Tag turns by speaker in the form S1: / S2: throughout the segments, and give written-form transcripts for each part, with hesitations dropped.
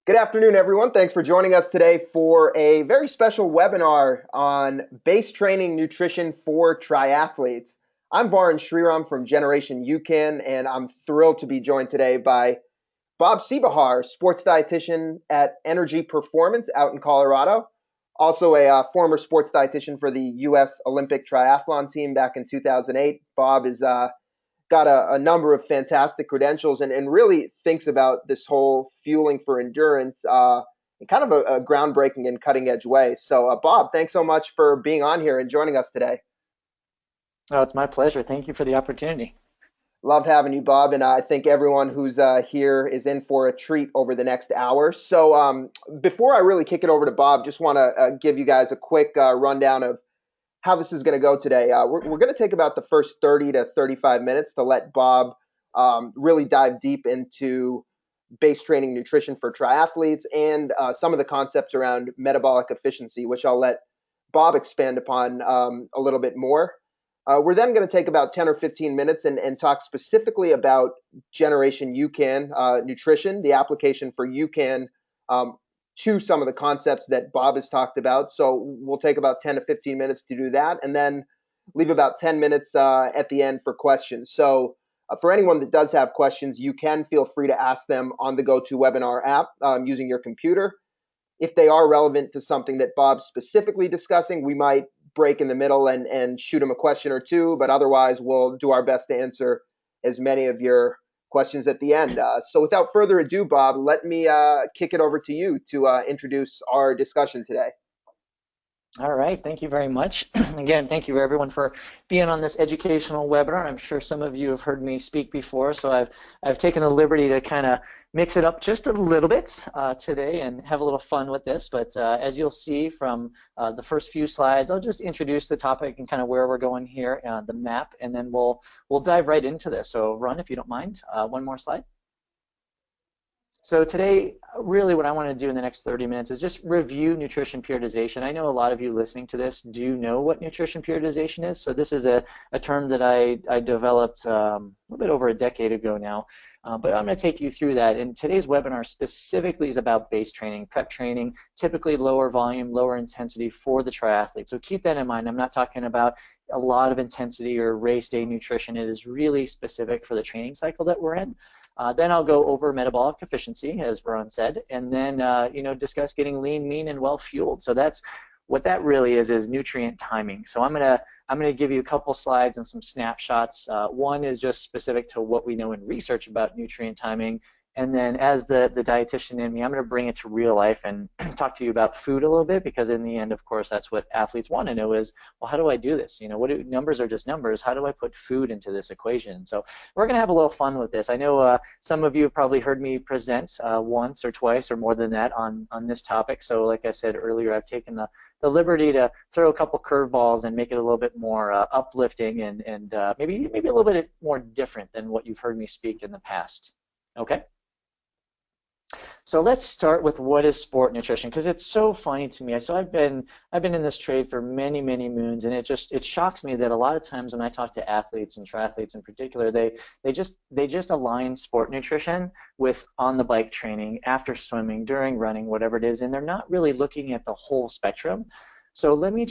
S1: Good afternoon, everyone. Thanks for joining us today for a very special webinar on base training nutrition for triathletes. I'm Varun Sriram from Generation UCAN, and I'm thrilled to be joined today by Bob Seebohar, sports dietitian at Energy Performance out in Colorado. Also a former sports dietitian for the U.S. Olympic triathlon team back in 2008. Bob is got a number of fantastic credentials and really thinks about this whole fueling for endurance in kind of a groundbreaking and cutting edge way. So, Bob, thanks so much for being on here and joining us today.
S2: Oh, it's my pleasure. Thank you for the opportunity.
S1: Loved having you, Bob, and I think everyone who's here is in for a treat over the next hour. So before I really kick it over to Bob, just want to give you guys a quick rundown of how this is going to go today. We're going to take about the first 30 to 35 minutes to let Bob really dive deep into base training nutrition for triathletes and some of the concepts around metabolic efficiency, which I'll let Bob expand upon a little bit more. We're then going to take about 10 or 15 minutes and talk specifically about Generation UCAN nutrition, the application for UCAN to some of the concepts that Bob has talked about. So we'll take about 10 to 15 minutes to do that and then leave about 10 minutes at the end for questions. So for anyone that does have questions, you can feel free to ask them on the GoToWebinar app using your computer. If they are relevant to something that Bob's specifically discussing, we might break in the middle and shoot him a question or two, but otherwise we'll do our best to answer as many of your questions at the end. So without further ado, Bob, let me kick it over to you to introduce our discussion today.
S2: All right, thank you very much. Again, thank you everyone for being on this educational webinar. I'm sure some of you have heard me speak before, so I've taken the liberty to kind of mix it up just a little bit today and have a little fun with this. But as you'll see from the first few slides, I'll just introduce the topic and kind of where we're going here, the map, and then we'll dive right into this. So run, if you don't mind, one more slide. So today, really what I want to do in the next 30 minutes is just review nutrition periodization. I know a lot of you listening to this do know what nutrition periodization is. So this is a term that I developed a little bit over a decade ago now. But I'm going to take you through that. And today's webinar specifically is about base training, prep training, typically lower volume, lower intensity for the triathlete. So keep that in mind. I'm not talking about a lot of intensity or race day nutrition. It is really specific for the training cycle that we're in. Then I'll go over metabolic efficiency, as Varun said, and then discuss getting lean, mean, and well fueled. So that's what that really is nutrient timing. So I'm gonna give you a couple slides and some snapshots. One is just specific to what we know in research about nutrient timing. And then as the dietitian in me, I'm going to bring it to real life and talk to you about food a little bit, because in the end, of course, that's what athletes want to know is, well, how do I do this? Numbers are just numbers. How do I put food into this equation? So we're going to have a little fun with this. I know some of you have probably heard me present once or twice or more than that on this topic. So like I said earlier, I've taken the liberty to throw a couple curveballs and make it a little bit more uplifting and maybe a little bit more different than what you've heard me speak in the past. Okay? So let's start with what is sport nutrition, because it's so funny to me. So I've been in this trade for many moons, and it shocks me that a lot of times when I talk to athletes and triathletes in particular, they just align sport nutrition with on the bike training, after swimming, during running, whatever it is, and they're not really looking at the whole spectrum. So let me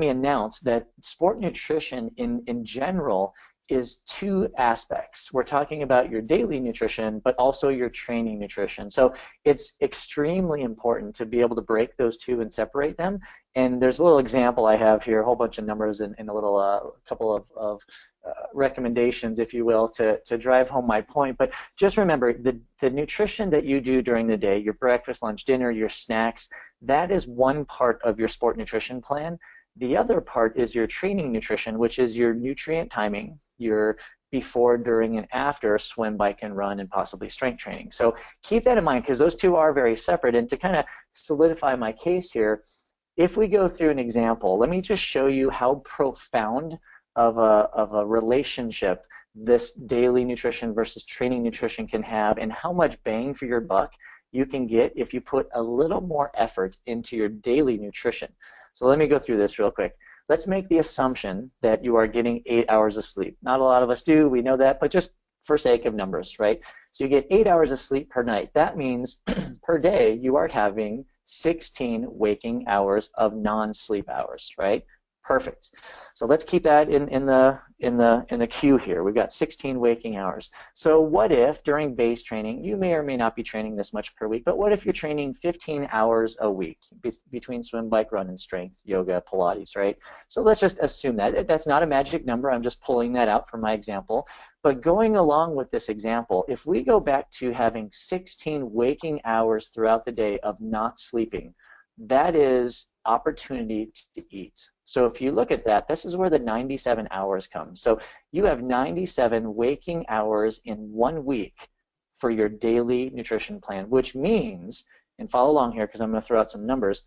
S2: announce that sport nutrition in general is two aspects. We're talking about your daily nutrition, but also your training nutrition. So it's extremely important to be able to break those two and separate them. And there's a little example I have here, a whole bunch of numbers and a little couple of recommendations, if you will, to drive home my point. But just remember, the nutrition that you do during the day, your breakfast, lunch, dinner, your snacks, that is one part of your sport nutrition plan. The other part is your training nutrition, which is your nutrient timing, your before, during, and after swim, bike, and run, and possibly strength training. So keep that in mind, because those two are very separate. And to kind of solidify my case here, if we go through an example, let me just show you how profound of a relationship this daily nutrition versus training nutrition can have, and how much bang for your buck you can get if you put a little more effort into your daily nutrition. So let me go through this real quick. Let's make the assumption that you are getting 8 hours of sleep. Not a lot of us do, we know that, but just for sake of numbers, right? So you get 8 hours of sleep per night. That means per day you are having 16 waking hours of non-sleep hours, right? Perfect. So let's keep that in the queue here. We've got 16 waking hours. So what if during base training, you may or may not be training this much per week, but what if you're training 15 hours a week between swim, bike, run, and strength, yoga, Pilates, right? So let's just assume that. That's not a magic number. I'm just pulling that out from my example. But going along with this example, if we go back to having 16 waking hours throughout the day of not sleeping, that is opportunity to eat. So if you look at that, this is where the 97 hours come. So you have 97 waking hours in 1 week for your daily nutrition plan, which means, and follow along here because I'm going to throw out some numbers,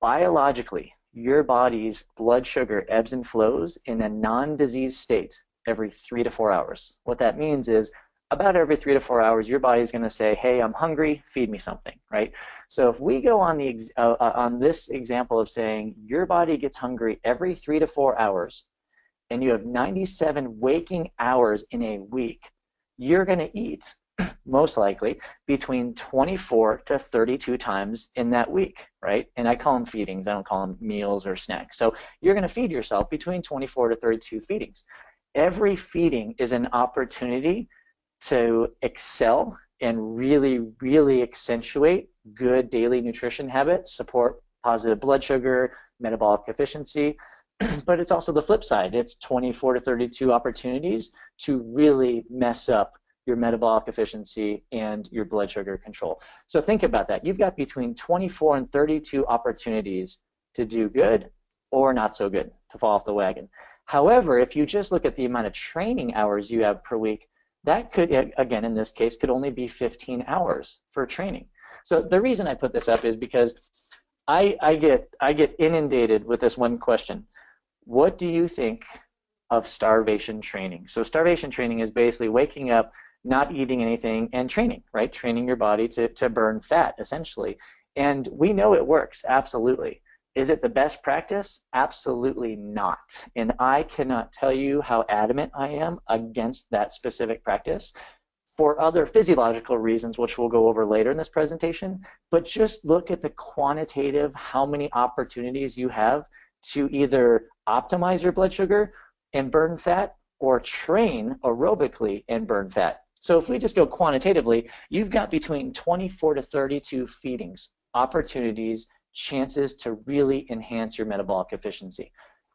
S2: biologically, your body's blood sugar ebbs and flows in a non-disease state every 3 to 4 hours. What that means is about every 3 to 4 hours, your body's going to say, hey, I'm hungry, feed me something, right? So if we go on this example of saying your body gets hungry every 3 to 4 hours, and you have 97 waking hours in a week, you're going to eat, most likely, between 24 to 32 times in that week, right? And I call them feedings. I don't call them meals or snacks. So you're going to feed yourself between 24 to 32 feedings. Every feeding is an opportunity to excel and really, really accentuate good daily nutrition habits, support positive blood sugar, metabolic efficiency, but it's also the flip side. It's 24 to 32 opportunities to really mess up your metabolic efficiency and your blood sugar control. So think about that. You've got between 24 and 32 opportunities to do good or not so good, to fall off the wagon. However, if you just look at the amount of training hours you have per week, that could, again, in this case, could only be 15 hours for training. So the reason I put this up is because I get inundated with this one question. What do you think of starvation training? So starvation training is basically waking up, not eating anything, and training, right? Training your body to burn fat, essentially. And we know it works, absolutely. Is it the best practice? Absolutely not. And I cannot tell you how adamant I am against that specific practice for other physiological reasons, which we'll go over later in this presentation. But just look at the quantitative, how many opportunities you have to either optimize your blood sugar and burn fat or train aerobically and burn fat. So if we just go quantitatively, you've got between 24 to 32 feedings, opportunities, chances to really enhance your metabolic efficiency.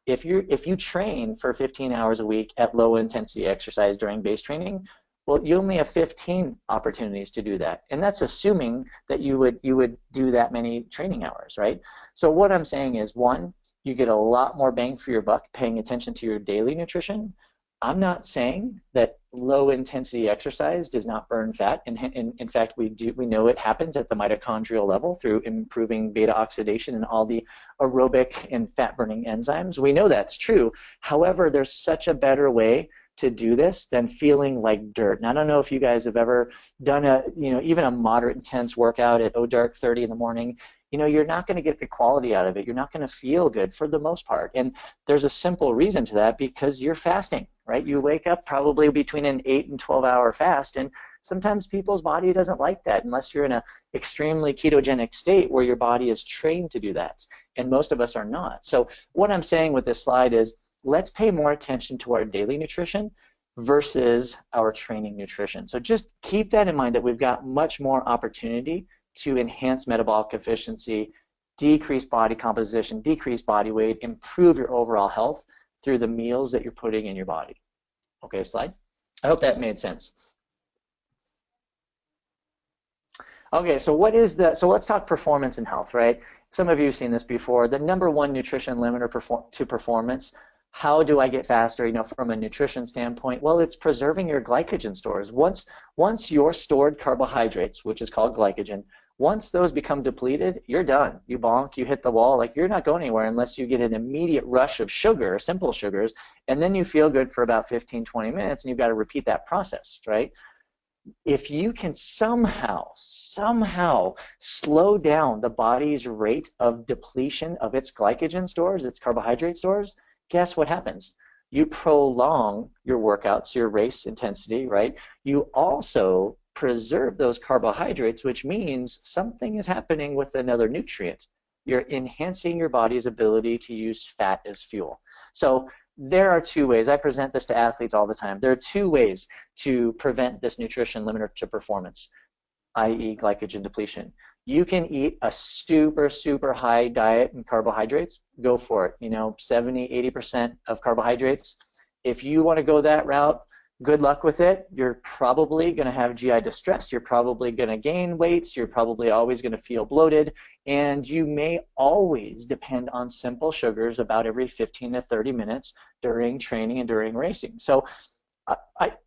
S2: If you train for 15 hours a week at low intensity exercise during base training, well, you only have 15 opportunities to do that, and that's assuming that you would do that many training hours, right? So what I'm saying is, one, you get a lot more bang for your buck paying attention to your daily nutrition. I'm not saying that low intensity exercise does not burn fat, and in fact we know it happens at the mitochondrial level through improving beta oxidation and all the aerobic and fat burning enzymes. We know that's true. However, there's such a better way to do this than feeling like dirt. And I don't know if you guys have ever done even a moderate intense workout at dark 30 in the morning. You're not going to get the quality out of it. You're not going to feel good for the most part. And there's a simple reason to that, because you're fasting, right? You wake up probably between an 8 and 12-hour fast, and sometimes people's body doesn't like that unless you're in an extremely ketogenic state where your body is trained to do that. And most of us are not. So what I'm saying with this slide is, let's pay more attention to our daily nutrition versus our training nutrition. So just keep that in mind, that we've got much more opportunity to enhance metabolic efficiency, decrease body composition, decrease body weight, improve your overall health through the meals that you're putting in your body. Okay, slide. I hope that made sense. Okay, so let's talk performance and health, right? Some of you have seen this before. The number one nutrition limiter to performance. How do I get faster, from a nutrition standpoint? Well, it's preserving your glycogen stores. Once your stored carbohydrates, which is called glycogen, once those become depleted, you're done. You bonk, you hit the wall. You're not going anywhere unless you get an immediate rush of sugar, simple sugars, and then you feel good for about 15, 20 minutes, and you've got to repeat that process, right? If you can somehow slow down the body's rate of depletion of its glycogen stores, its carbohydrate stores, guess what happens? you prolong your workouts, your race intensity, right? You also preserve those carbohydrates, which means something is happening with another nutrient. You're enhancing your body's ability to use fat as fuel. So there are two ways. I present this to athletes all the time. There are two ways to prevent this nutrition limiter to performance, i.e. glycogen depletion. You can eat a super, super high diet in carbohydrates. Go for it. 70–80% of carbohydrates. If you want to go that route, good luck with it. You're probably going to have GI distress. You're probably going to gain weight. You're probably always going to feel bloated. And you may always depend on simple sugars about every 15 to 30 minutes during training and during racing. So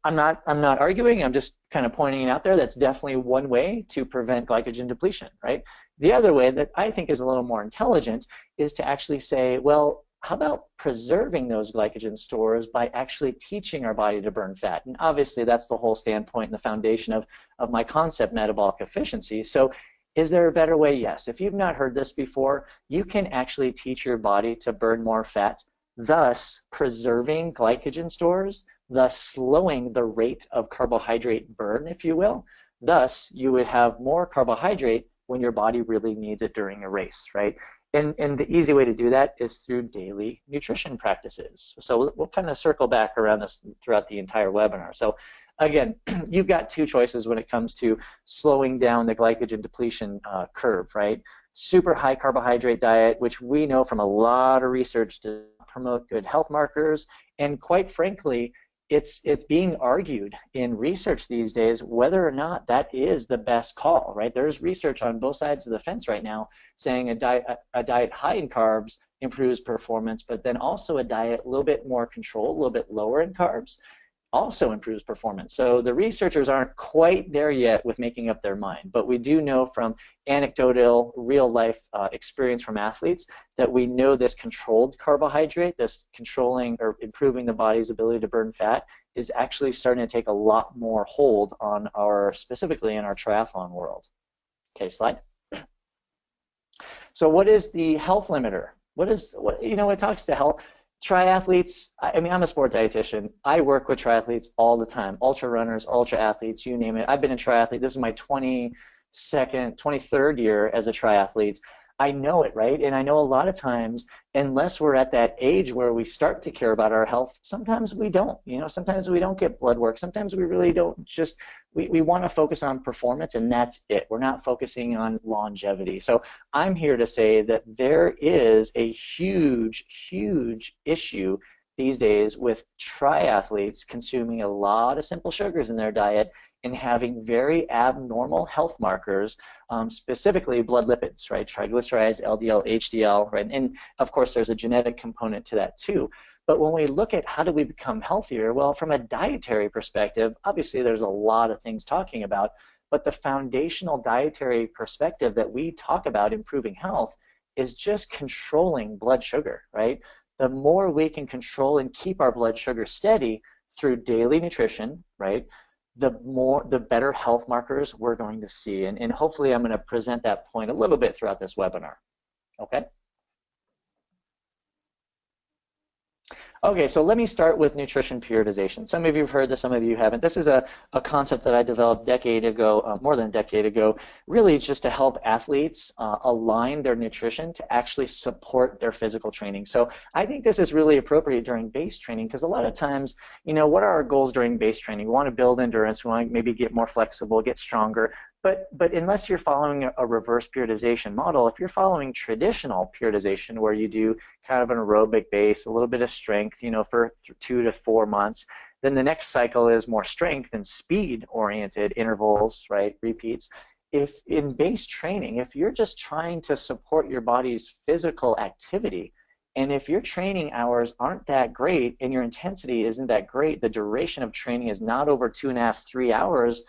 S2: I'm not arguing. I'm just kind of pointing it out there. That's definitely one way to prevent glycogen depletion, right? The other way that I think is a little more intelligent is to actually say, well, how about preserving those glycogen stores by actually teaching our body to burn fat? And obviously, that's the whole standpoint and the foundation of my concept, metabolic efficiency. So is there a better way? Yes. If you've not heard this before, you can actually teach your body to burn more fat, thus preserving glycogen stores, thus slowing the rate of carbohydrate burn, if you will. Thus, you would have more carbohydrate when your body really needs it during a race, right? And the easy way to do that is through daily nutrition practices. So we'll kind of circle back around this throughout the entire webinar. So again, you've got two choices when it comes to slowing down the glycogen depletion curve, right? Super high carbohydrate diet, which we know from a lot of research to promote good health markers, and quite frankly, it's being argued in research these days whether or not that is the best call, right? There's research on both sides of the fence right now saying a diet high in carbs improves performance, but then also a diet a little bit more controlled, a little bit lower in carbs also improves performance. So the researchers aren't quite there yet with making up their mind, but we do know from anecdotal, real-life experience from athletes that we know this controlled carbohydrate, this controlling or improving the body's ability to burn fat, is actually starting to take a lot more hold on specifically in our triathlon world. Okay, slide. So what is the health limiter? It talks to health. Triathletes, I mean, I'm a sport dietitian. I work with triathletes all the time, ultra runners, ultra athletes, you name it. I've been a triathlete. This is my 23rd year as a triathlete. I know it, right? And I know a lot of times, unless we're at that age where we start to care about our health, sometimes we don't. Sometimes we don't get blood work. Sometimes we really don't. We want to focus on performance, and that's it. We're not focusing on longevity. So I'm here to say that there is a huge, huge issue these days with triathletes consuming a lot of simple sugars in their diet and having very abnormal health markers, specifically blood lipids, right? Triglycerides, LDL, HDL, right? And of course, there's a genetic component to that too. But when we look at how do we become healthier, well, from a dietary perspective, obviously there's a lot of things talking about, but the foundational dietary perspective that we talk about improving health is just controlling blood sugar, right? The more we can control and keep our blood sugar steady through daily nutrition, right, the better health markers we're going to see. And hopefully I'm going to present that point a little bit throughout this webinar. Okay? Okay, so let me start with nutrition periodization. Some of you have heard this, some of you haven't. This is a concept that I developed more than a decade ago, really just to help athletes align their nutrition to actually support their physical training. So I think this is really appropriate during base training because a lot of times, what are our goals during base training? We want to build endurance, we want to maybe get more flexible, get stronger. But unless you're following a reverse periodization model, if you're following traditional periodization where you do kind of an aerobic base, a little bit of strength, for 2 to 4 months, then the next cycle is more strength and speed-oriented intervals, right, repeats. If in base training, if you're just trying to support your body's physical activity, and if your training hours aren't that great and your intensity isn't that great, the duration of training is not over 2.5, 3 hours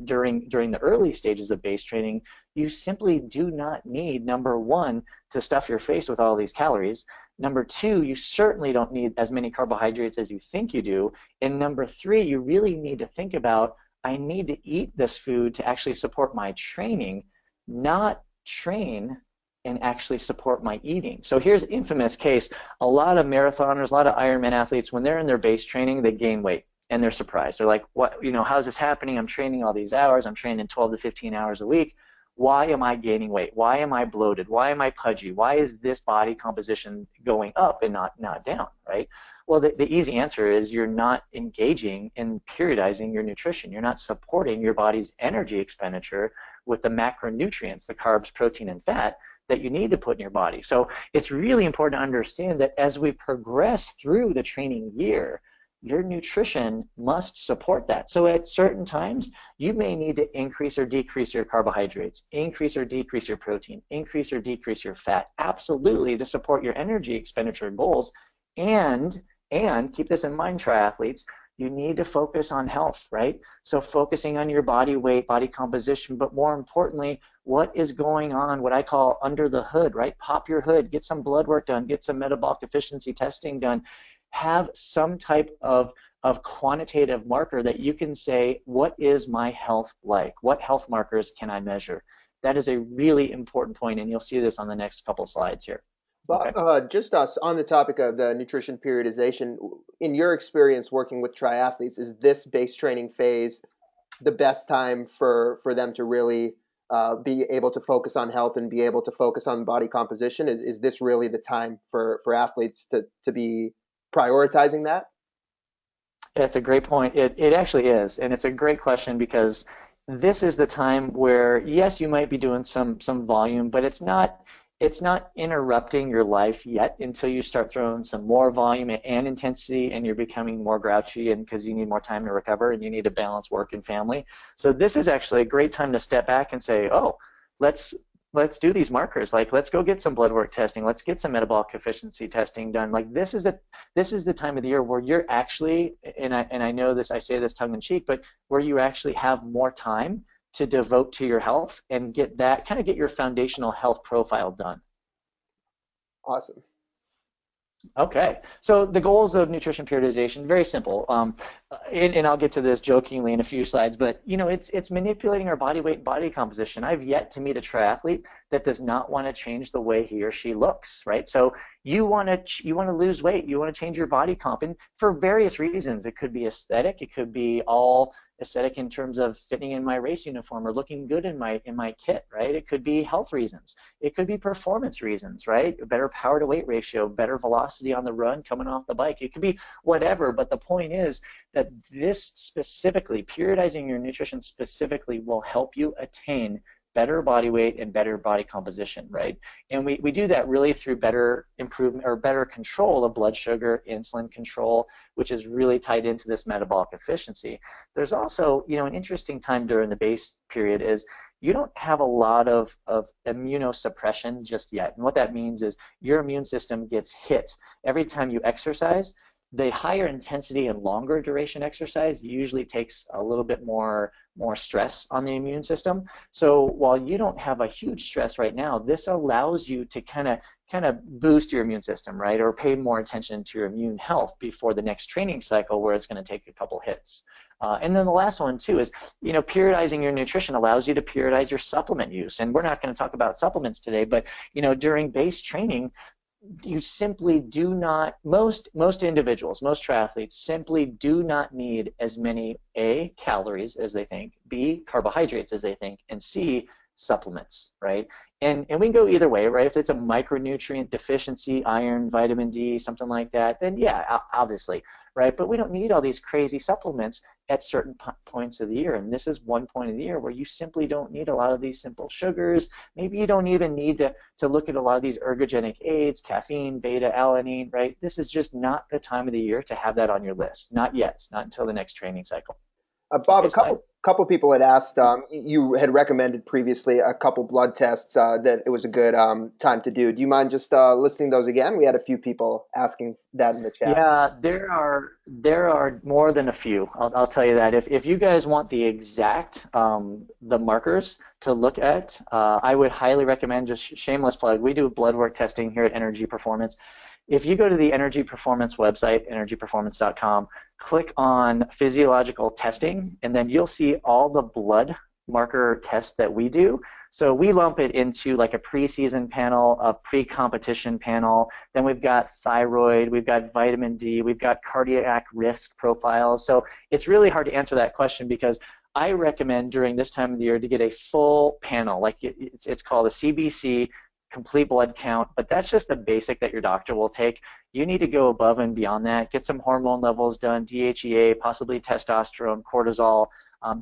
S2: during the early stages of base training, you simply do not need, number one, to stuff your face with all these calories. Number two, you certainly don't need as many carbohydrates as you think you do. And number three, you really need to think about, I need to eat this food to actually support my training, not train and actually support my eating. So here's an infamous case. A lot of marathoners, a lot of Ironman athletes, when they're in their base training, they gain weight and they're surprised. They're like, what, how's this happening? I'm training all these hours. I'm training 12 to 15 hours a week. Why am I gaining weight? Why am I bloated? Why am I pudgy? Why is this body composition going up and not down, right? Well, the easy answer is you're not engaging in periodizing your nutrition. You're not supporting your body's energy expenditure with the macronutrients, the carbs, protein, and fat that you need to put in your body. So it's really important to understand that as we progress through the training year, your nutrition must support that. So at certain times, you may need to increase or decrease your carbohydrates, increase or decrease your protein, increase or decrease your fat, absolutely, to support your energy expenditure goals. And keep this in mind, triathletes, you need to focus on health, right? So focusing on your body weight, body composition, but more importantly, what is going on, what I call under the hood, right? Pop your hood, get some blood work done, get some metabolic efficiency testing done, have some type of quantitative marker that you can say, what is my health like? What health markers can I measure? That is a really important point, and you'll see this on the next couple slides here.
S1: But just on the topic of the nutrition periodization, in your experience working with triathletes, is this base training phase the best time for them to really be able to focus on health and be able to focus on body composition? Is this really the time for athletes to be prioritizing that?
S2: It's a great point. It actually is, and it's a great question because this is the time where, yes, you might be doing some volume, but it's not interrupting your life yet until you start throwing some more volume and intensity, and you're becoming more grouchy, and because you need more time to recover and you need to balance work and family. So this is actually a great time to step back and say, oh, let's do these markers. Like, let's go get some blood work testing. Let's get some metabolic efficiency testing done. Like, this is the time of the year where you're actually, and I know this, I say this tongue in cheek, but where you actually have more time to devote to your health and get your foundational health profile done.
S1: Awesome.
S2: Okay, so the goals of nutrition periodization, very simple, and I'll get to this jokingly in a few slides, but it's manipulating our body weight and body composition. I've yet to meet a triathlete that does not want to change the way he or she looks, right? So you want to lose weight, you want to change your body comp, and for various reasons. It could be aesthetic, it could be all aesthetic in terms of fitting in my race uniform or looking good in my kit, right? It could be health reasons. It could be performance reasons, right? A better power to weight ratio, better velocity on the run coming off the bike. It could be whatever, but the point is that this specifically, periodizing your nutrition specifically, will help you attain better body weight and better body composition, right? And we do that really through better improvement or better control of blood sugar, insulin control, which is really tied into this metabolic efficiency. There's also, an interesting time during the base period is you don't have a lot of immunosuppression just yet. And what that means is your immune system gets hit every time you exercise. The higher intensity and longer duration exercise usually takes a little bit more stress on the immune system. So while you don't have a huge stress right now, this allows you to kind of boost your immune system, right? Or pay more attention to your immune health before the next training cycle where it's going to take a couple hits. And then the last one too is, periodizing your nutrition allows you to periodize your supplement use. And we're not going to talk about supplements today, but during base training, you simply do not, most individuals, most triathletes simply do not need as many A, calories as they think, B, carbohydrates as they think, and C, supplements, right? And we can go either way, right? If it's a micronutrient deficiency, iron, vitamin D, something like that, then yeah, obviously, right? But we don't need all these crazy supplements at certain points of the year. And this is one point of the year where you simply don't need a lot of these simple sugars. Maybe you don't even need to look at a lot of these ergogenic aids, caffeine, beta-alanine, right? This is just not the time of the year to have that on your list. Not yet, not until the next training cycle.
S1: Bob, a couple people had asked, you had recommended previously a couple blood tests that it was a good time to do. Do you mind just listing those again? We had a few people asking that in the chat.
S2: Yeah, there are more than a few. I'll tell you that. If you guys want the exact the markers to look at, I would highly recommend, just shameless plug, we do blood work testing here at Energy Performance. If you go to the Energy Performance website, energyperformance.com, click on physiological testing, and then you'll see all the blood marker test that we do. So we lump it into like a preseason panel, a pre-competition panel. Then we've got thyroid, we've got vitamin D, we've got cardiac risk profiles. So it's really hard to answer that question because I recommend during this time of the year to get a full panel. Like it's called a CBC, complete blood count, but that's just the basic that your doctor will take. You need to go above and beyond that. Get some hormone levels done, DHEA, possibly testosterone, cortisol,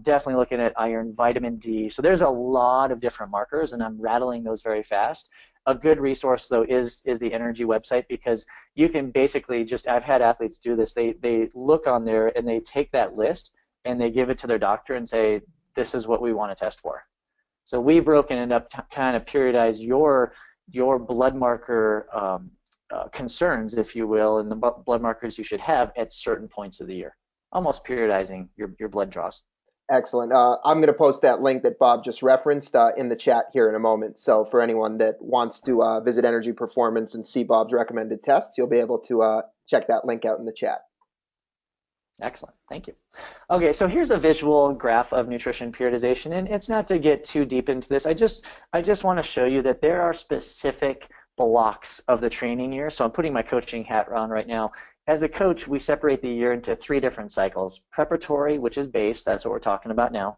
S2: definitely looking at iron, vitamin D. So there's a lot of different markers, and I'm rattling those very fast. A good resource, though, is the Energy website, because you can basically just, I've had athletes do this, they look on there and they take that list and they give it to their doctor and say, this is what we want to test for. So we've broken it up to kind of periodize your blood marker concerns, if you will, and the blood markers you should have at certain points of the year, almost periodizing your blood draws.
S1: Excellent. I'm going to post that link that Bob just referenced in the chat here in a moment. So for anyone that wants to visit Energy Performance and see Bob's recommended tests, you'll be able to check that link out in the chat.
S2: Excellent. Thank you. Okay, so here's a visual graph of nutrition periodization, and it's not to get too deep into this. I just want to show you that there are specific blocks of the training year. So I'm putting my coaching hat on right now. As a coach, we separate the year into 3 different cycles. Preparatory, which is base, that's what we're talking about now.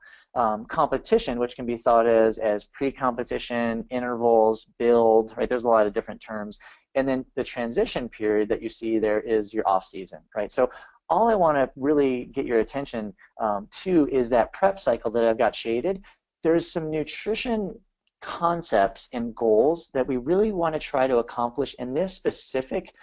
S2: Competition, which can be thought as pre-competition, intervals, build, right? There's a lot of different terms. And then the transition period that you see there is your off season, right? So all I want to really get your attention to is that prep cycle that I've got shaded. There's some nutrition concepts and goals that we really want to try to accomplish in this specific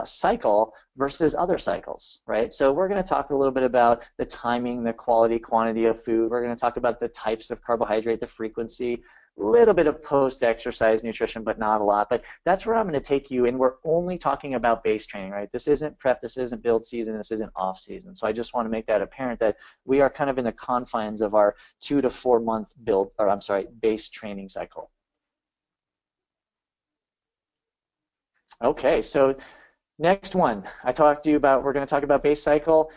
S2: cycle versus other cycles, right? So we're going to talk a little bit about the timing, the quality, quantity of food. We're going to talk about the types of carbohydrate, the frequency, a little bit of post-exercise nutrition, but not a lot. But that's where I'm going to take you, and we're only talking about base training, right? This isn't prep, this isn't build season, this isn't off season. So I just want to make that apparent that we are kind of in the confines of our 2 to 4 month build, or I'm sorry, base training cycle. Okay, so next one, we're going to talk about base cycle.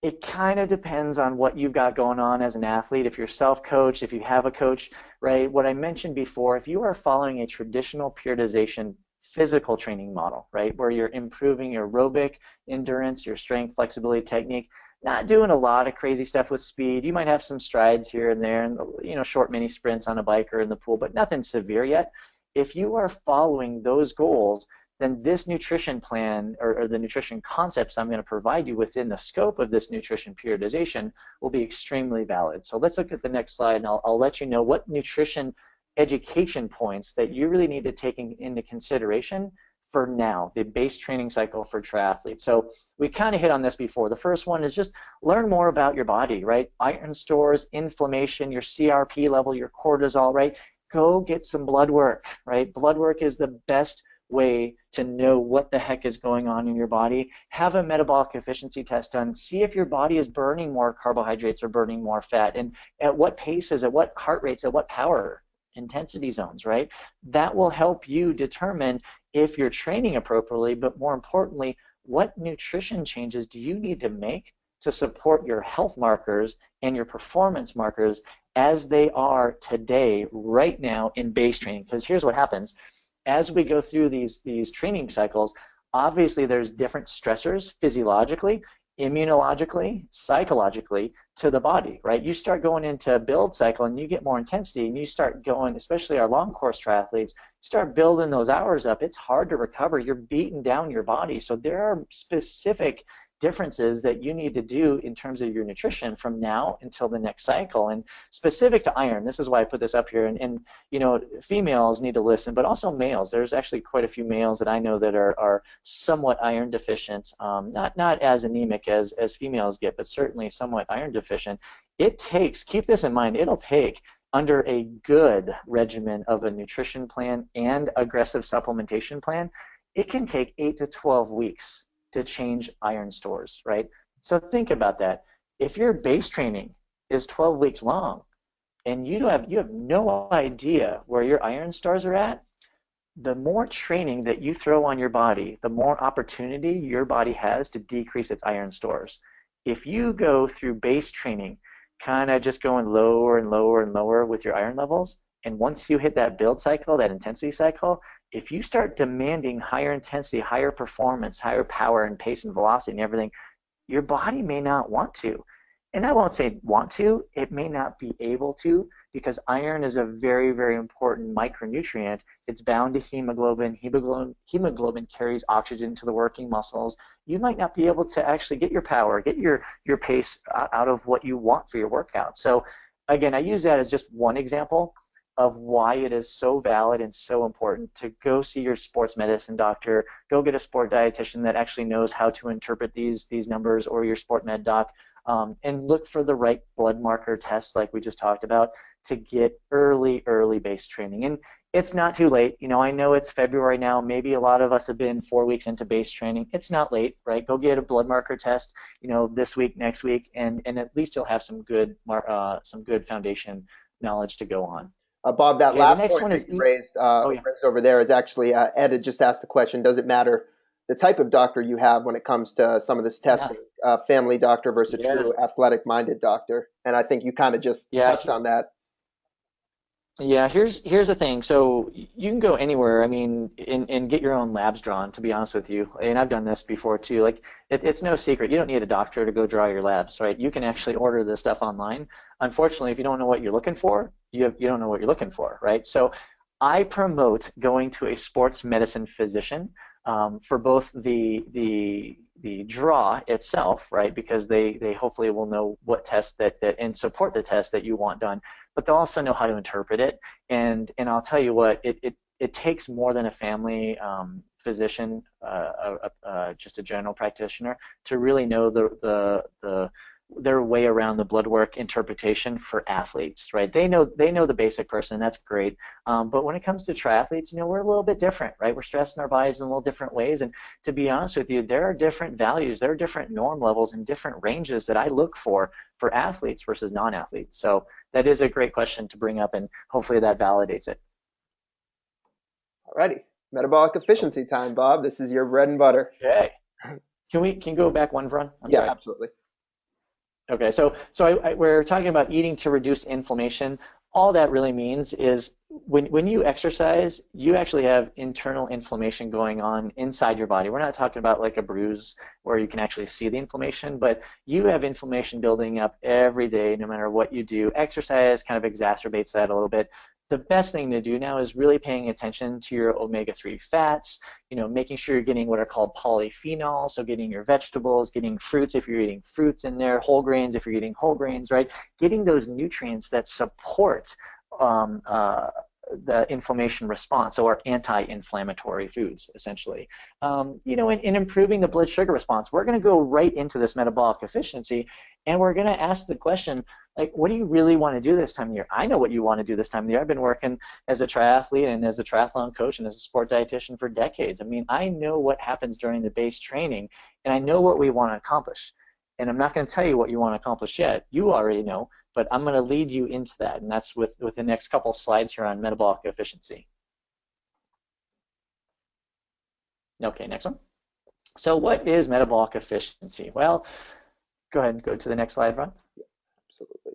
S2: It kind of depends on what you've got going on as an athlete. If you're self-coached, if you have a coach, right? What I mentioned before, if you are following a traditional periodization physical training model, right, where you're improving your aerobic endurance, your strength, flexibility, technique, not doing a lot of crazy stuff with speed. You might have some strides here and there, and short mini sprints on a bike or in the pool, but nothing severe yet. If you are following those goals, then this nutrition plan or the nutrition concepts I'm going to provide you within the scope of this nutrition periodization will be extremely valid. So let's look at the next slide, and I'll let you know what nutrition education points that you really need to take into consideration for now, the base training cycle for triathletes. So we kind of hit on this before. The first one is just learn more about your body, right? Iron stores, inflammation, your CRP level, your cortisol, right? Go get some blood work, right? Blood work is the best way to know what the heck is going on in your body. Have a metabolic efficiency test done. See if your body is burning more carbohydrates or burning more fat, and at what paces, at what heart rates, at what power intensity zones, right? That will help you determine if you're training appropriately, but more importantly, what nutrition changes do you need to make to support your health markers and your performance markers as they are today, right now in base training. Because here's what happens. As we go through these training cycles, obviously there's different stressors physiologically, immunologically, psychologically to the body, right? You start going into a build cycle and you get more intensity, and you start going, especially our long course triathletes, start building those hours up. It's hard to recover. You're beating down your body. So there are specific differences that you need to do in terms of your nutrition from now until the next cycle. And specific to iron, this is why I put this up here, and females need to listen, but also males. There's actually quite a few males that I know that are somewhat iron deficient, not as anemic as females get, but certainly somewhat iron deficient. It takes, keep this in mind, it'll take under a good regimen of a nutrition plan and aggressive supplementation plan, it can take 8 to 12 weeks to change iron stores, right? So think about that. If your base training is 12 weeks long and you have no idea where your iron stores are at, the more training that you throw on your body, the more opportunity your body has to decrease its iron stores. If you go through base training kind of just going lower and lower and lower with your iron levels. And once you hit that build cycle, that intensity cycle, if you start demanding higher intensity, higher performance, higher power and pace and velocity and everything, your body may not want to. And I won't say want to, it may not be able to, because iron is a very, very important micronutrient. It's bound to hemoglobin. Hemoglobin carries oxygen to the working muscles. You might not be able to actually get your power, get your pace out of what you want for your workout. So again, I use that as just one example of why it is so valid and so important to go see your sports medicine doctor, go get a sport dietitian that actually knows how to interpret these numbers, or your sport med doc, and look for the right blood marker tests like we just talked about to get early base training. And it's not too late. You know, I know it's February now. Maybe a lot of us have been 4 weeks into base training. It's not late, right? Go get a blood marker test, you know, this week, next week, and at least you'll have some good foundation knowledge to go on.
S1: Bob, that
S2: Okay, the
S1: last
S2: next
S1: point
S2: one
S1: that
S2: is
S1: you raised,
S2: oh yeah,
S1: raised over there is actually Ed had just asked the question: does it matter the type of doctor you have when it comes to some of this
S2: yeah,
S1: testing? Family doctor versus a true
S2: yes,
S1: athletic-minded doctor, and I think you kind of just
S2: yeah.
S1: touched on that.
S2: Yeah, here's the thing. So you can go anywhere, I mean, and get your own labs drawn, to be honest with you. And I've done this before too. Like it's no secret. You don't need a doctor to go draw your labs, right? You can actually order this stuff online. Unfortunately, if you don't know what you're looking for, you don't know what you're looking for, right? So I promote going to a sports medicine physician, for both the draw itself, right? Because they hopefully will know what test that and support the test that you want done, but they'll also know how to interpret it. And I'll tell you what, it takes more than a family physician, just a general practitioner, to really know their way around the blood work interpretation for athletes, right? They know the basic person, that's great. But when it comes to triathletes, you know, we're a little bit different, right? We're stressing our bodies in a little different ways. And to be honest with you, there are different values, there are different norm levels and different ranges that I look for athletes versus non-athletes. So that is a great question to bring up, and hopefully that validates it.
S1: Alrighty, metabolic efficiency time, Bob. This is your bread and butter.
S2: Okay. Can you go back one, Vron? I'm
S1: Yeah,
S2: sorry.
S1: absolutely.
S2: Okay, so we're talking about eating to reduce inflammation. All that really means is when you exercise, you actually have internal inflammation going on inside your body. We're not talking about like a bruise where you can actually see the inflammation, but you have inflammation building up every day, no matter what you do. Exercise kind of exacerbates that a little bit. The best thing to do now is really paying attention to your omega-3 fats, you know, making sure you're getting what are called polyphenols, so getting your vegetables, getting fruits if you're eating fruits in there, whole grains if you're eating whole grains, right? Getting those nutrients that support um, uh, the inflammation response, so our anti-inflammatory foods, essentially. You know, in improving the blood sugar response, we're going to go right into this metabolic efficiency, and we're going to ask the question, like, what do you really want to do this time of year? I know what you want to do this time of year. I've been working as a triathlete and as a triathlon coach and as a sport dietitian for decades. I mean, I know what happens during the base training, and I know what we want to accomplish. And I'm not going to tell you what you want to accomplish yet. You already know, but I'm going to lead you into that, and that's with the next couple slides here on metabolic efficiency. Okay, next one. So what is metabolic efficiency? Well, go ahead and go to the next slide, Ron.
S1: Absolutely.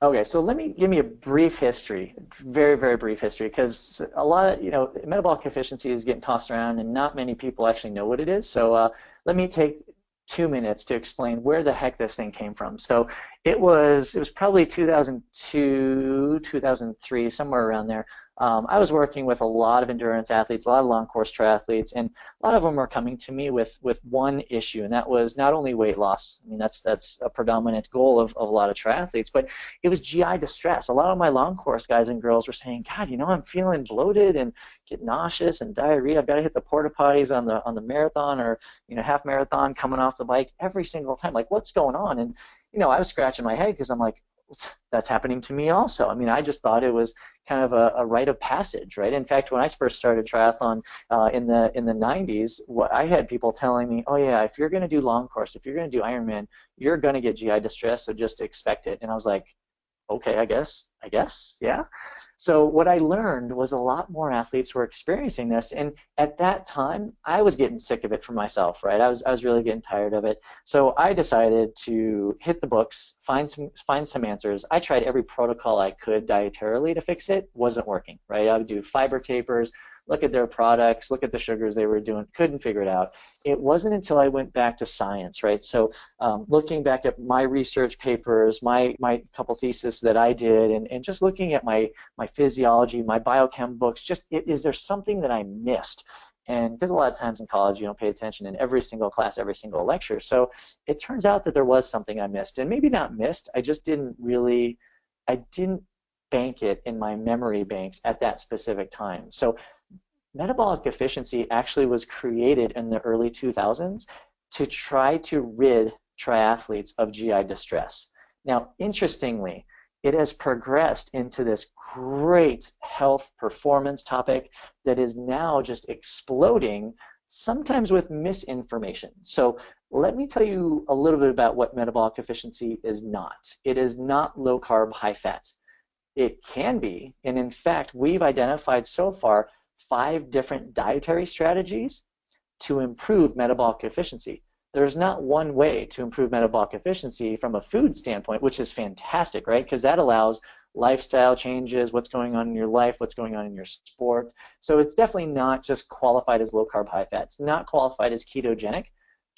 S2: Okay, so give me a brief history, very, very brief history, because a lot of, you know, metabolic efficiency is getting tossed around and not many people actually know what it is. So let me take 2 minutes to explain where the heck this thing came from. So it was probably 2002, 2003, somewhere around there. I was working with a lot of endurance athletes, a lot of long course triathletes, and a lot of them were coming to me with one issue, and that was not only weight loss. I mean, that's a predominant goal of a lot of triathletes, but it was GI distress. A lot of my long course guys and girls were saying, God, you know, I'm feeling bloated and get nauseous and diarrhea. I've got to hit the porta potties on the marathon or, you know, half marathon, coming off the bike every single time. Like, what's going on? And, you know, I was scratching my head because I'm like, that's happening to me also. I mean, I just thought it was kind of a rite of passage, right? In fact, when I first started triathlon in the 90s, I had people telling me, oh yeah, if you're going to do long course, if you're going to do Ironman, you're going to get GI distress, so just expect it. And I was like, okay, I guess, yeah. So what I learned was a lot more athletes were experiencing this, and at that time, I was getting sick of it for myself, right? I was really getting tired of it. So I decided to hit the books, find some answers. I tried every protocol I could dietarily to fix it, wasn't working, right? I would do fiber tapers, look at their products, look at the sugars they were doing, couldn't figure it out. It wasn't until I went back to science, right? So looking back at my research papers, my couple theses that I did, and just looking at my physiology, my biochem books, just is there something that I missed? And because a lot of times in college you don't pay attention in every single class, every single lecture. So it turns out that there was something I missed, and maybe not missed, I didn't bank it in my memory banks at that specific time. So metabolic efficiency actually was created in the early 2000s to try to rid triathletes of GI distress. Now, interestingly, it has progressed into this great health performance topic that is now just exploding, sometimes with misinformation. So let me tell you a little bit about what metabolic efficiency is not. It is not low carb, high fat. It can be, and in fact, we've identified so far 5 different dietary strategies to improve metabolic efficiency. There's not one way to improve metabolic efficiency from a food standpoint, which is fantastic, right? Because that allows lifestyle changes, what's going on in your life, what's going on in your sport. So it's definitely not just qualified as low carb, high fat. It's not qualified as ketogenic.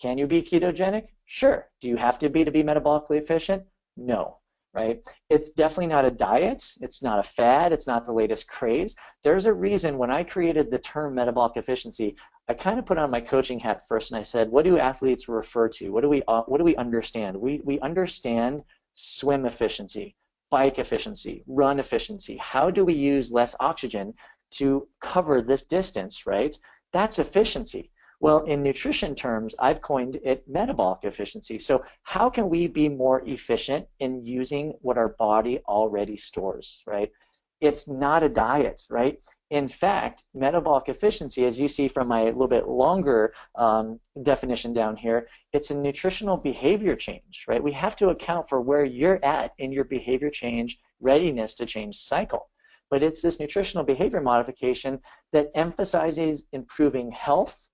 S2: Can you be ketogenic? Sure. Do you have to be metabolically efficient? No, right? It's definitely not a diet. It's not a fad. It's not the latest craze. There's a reason when I created the term metabolic efficiency, I kind of put on my coaching hat first and I said, what do athletes refer to? What do we understand? We understand swim efficiency, bike efficiency, run efficiency. How do we use less oxygen to cover this distance, right? That's efficiency. Well, in nutrition terms, I've coined it metabolic efficiency. So how can we be more efficient in using what our body already stores, right? It's not a diet, right? In fact, metabolic efficiency, as you see from my little bit longer definition down here, it's a nutritional behavior change, right? We have to account for where you're at in your behavior change readiness to change cycle. But it's this nutritional behavior modification that emphasizes improving health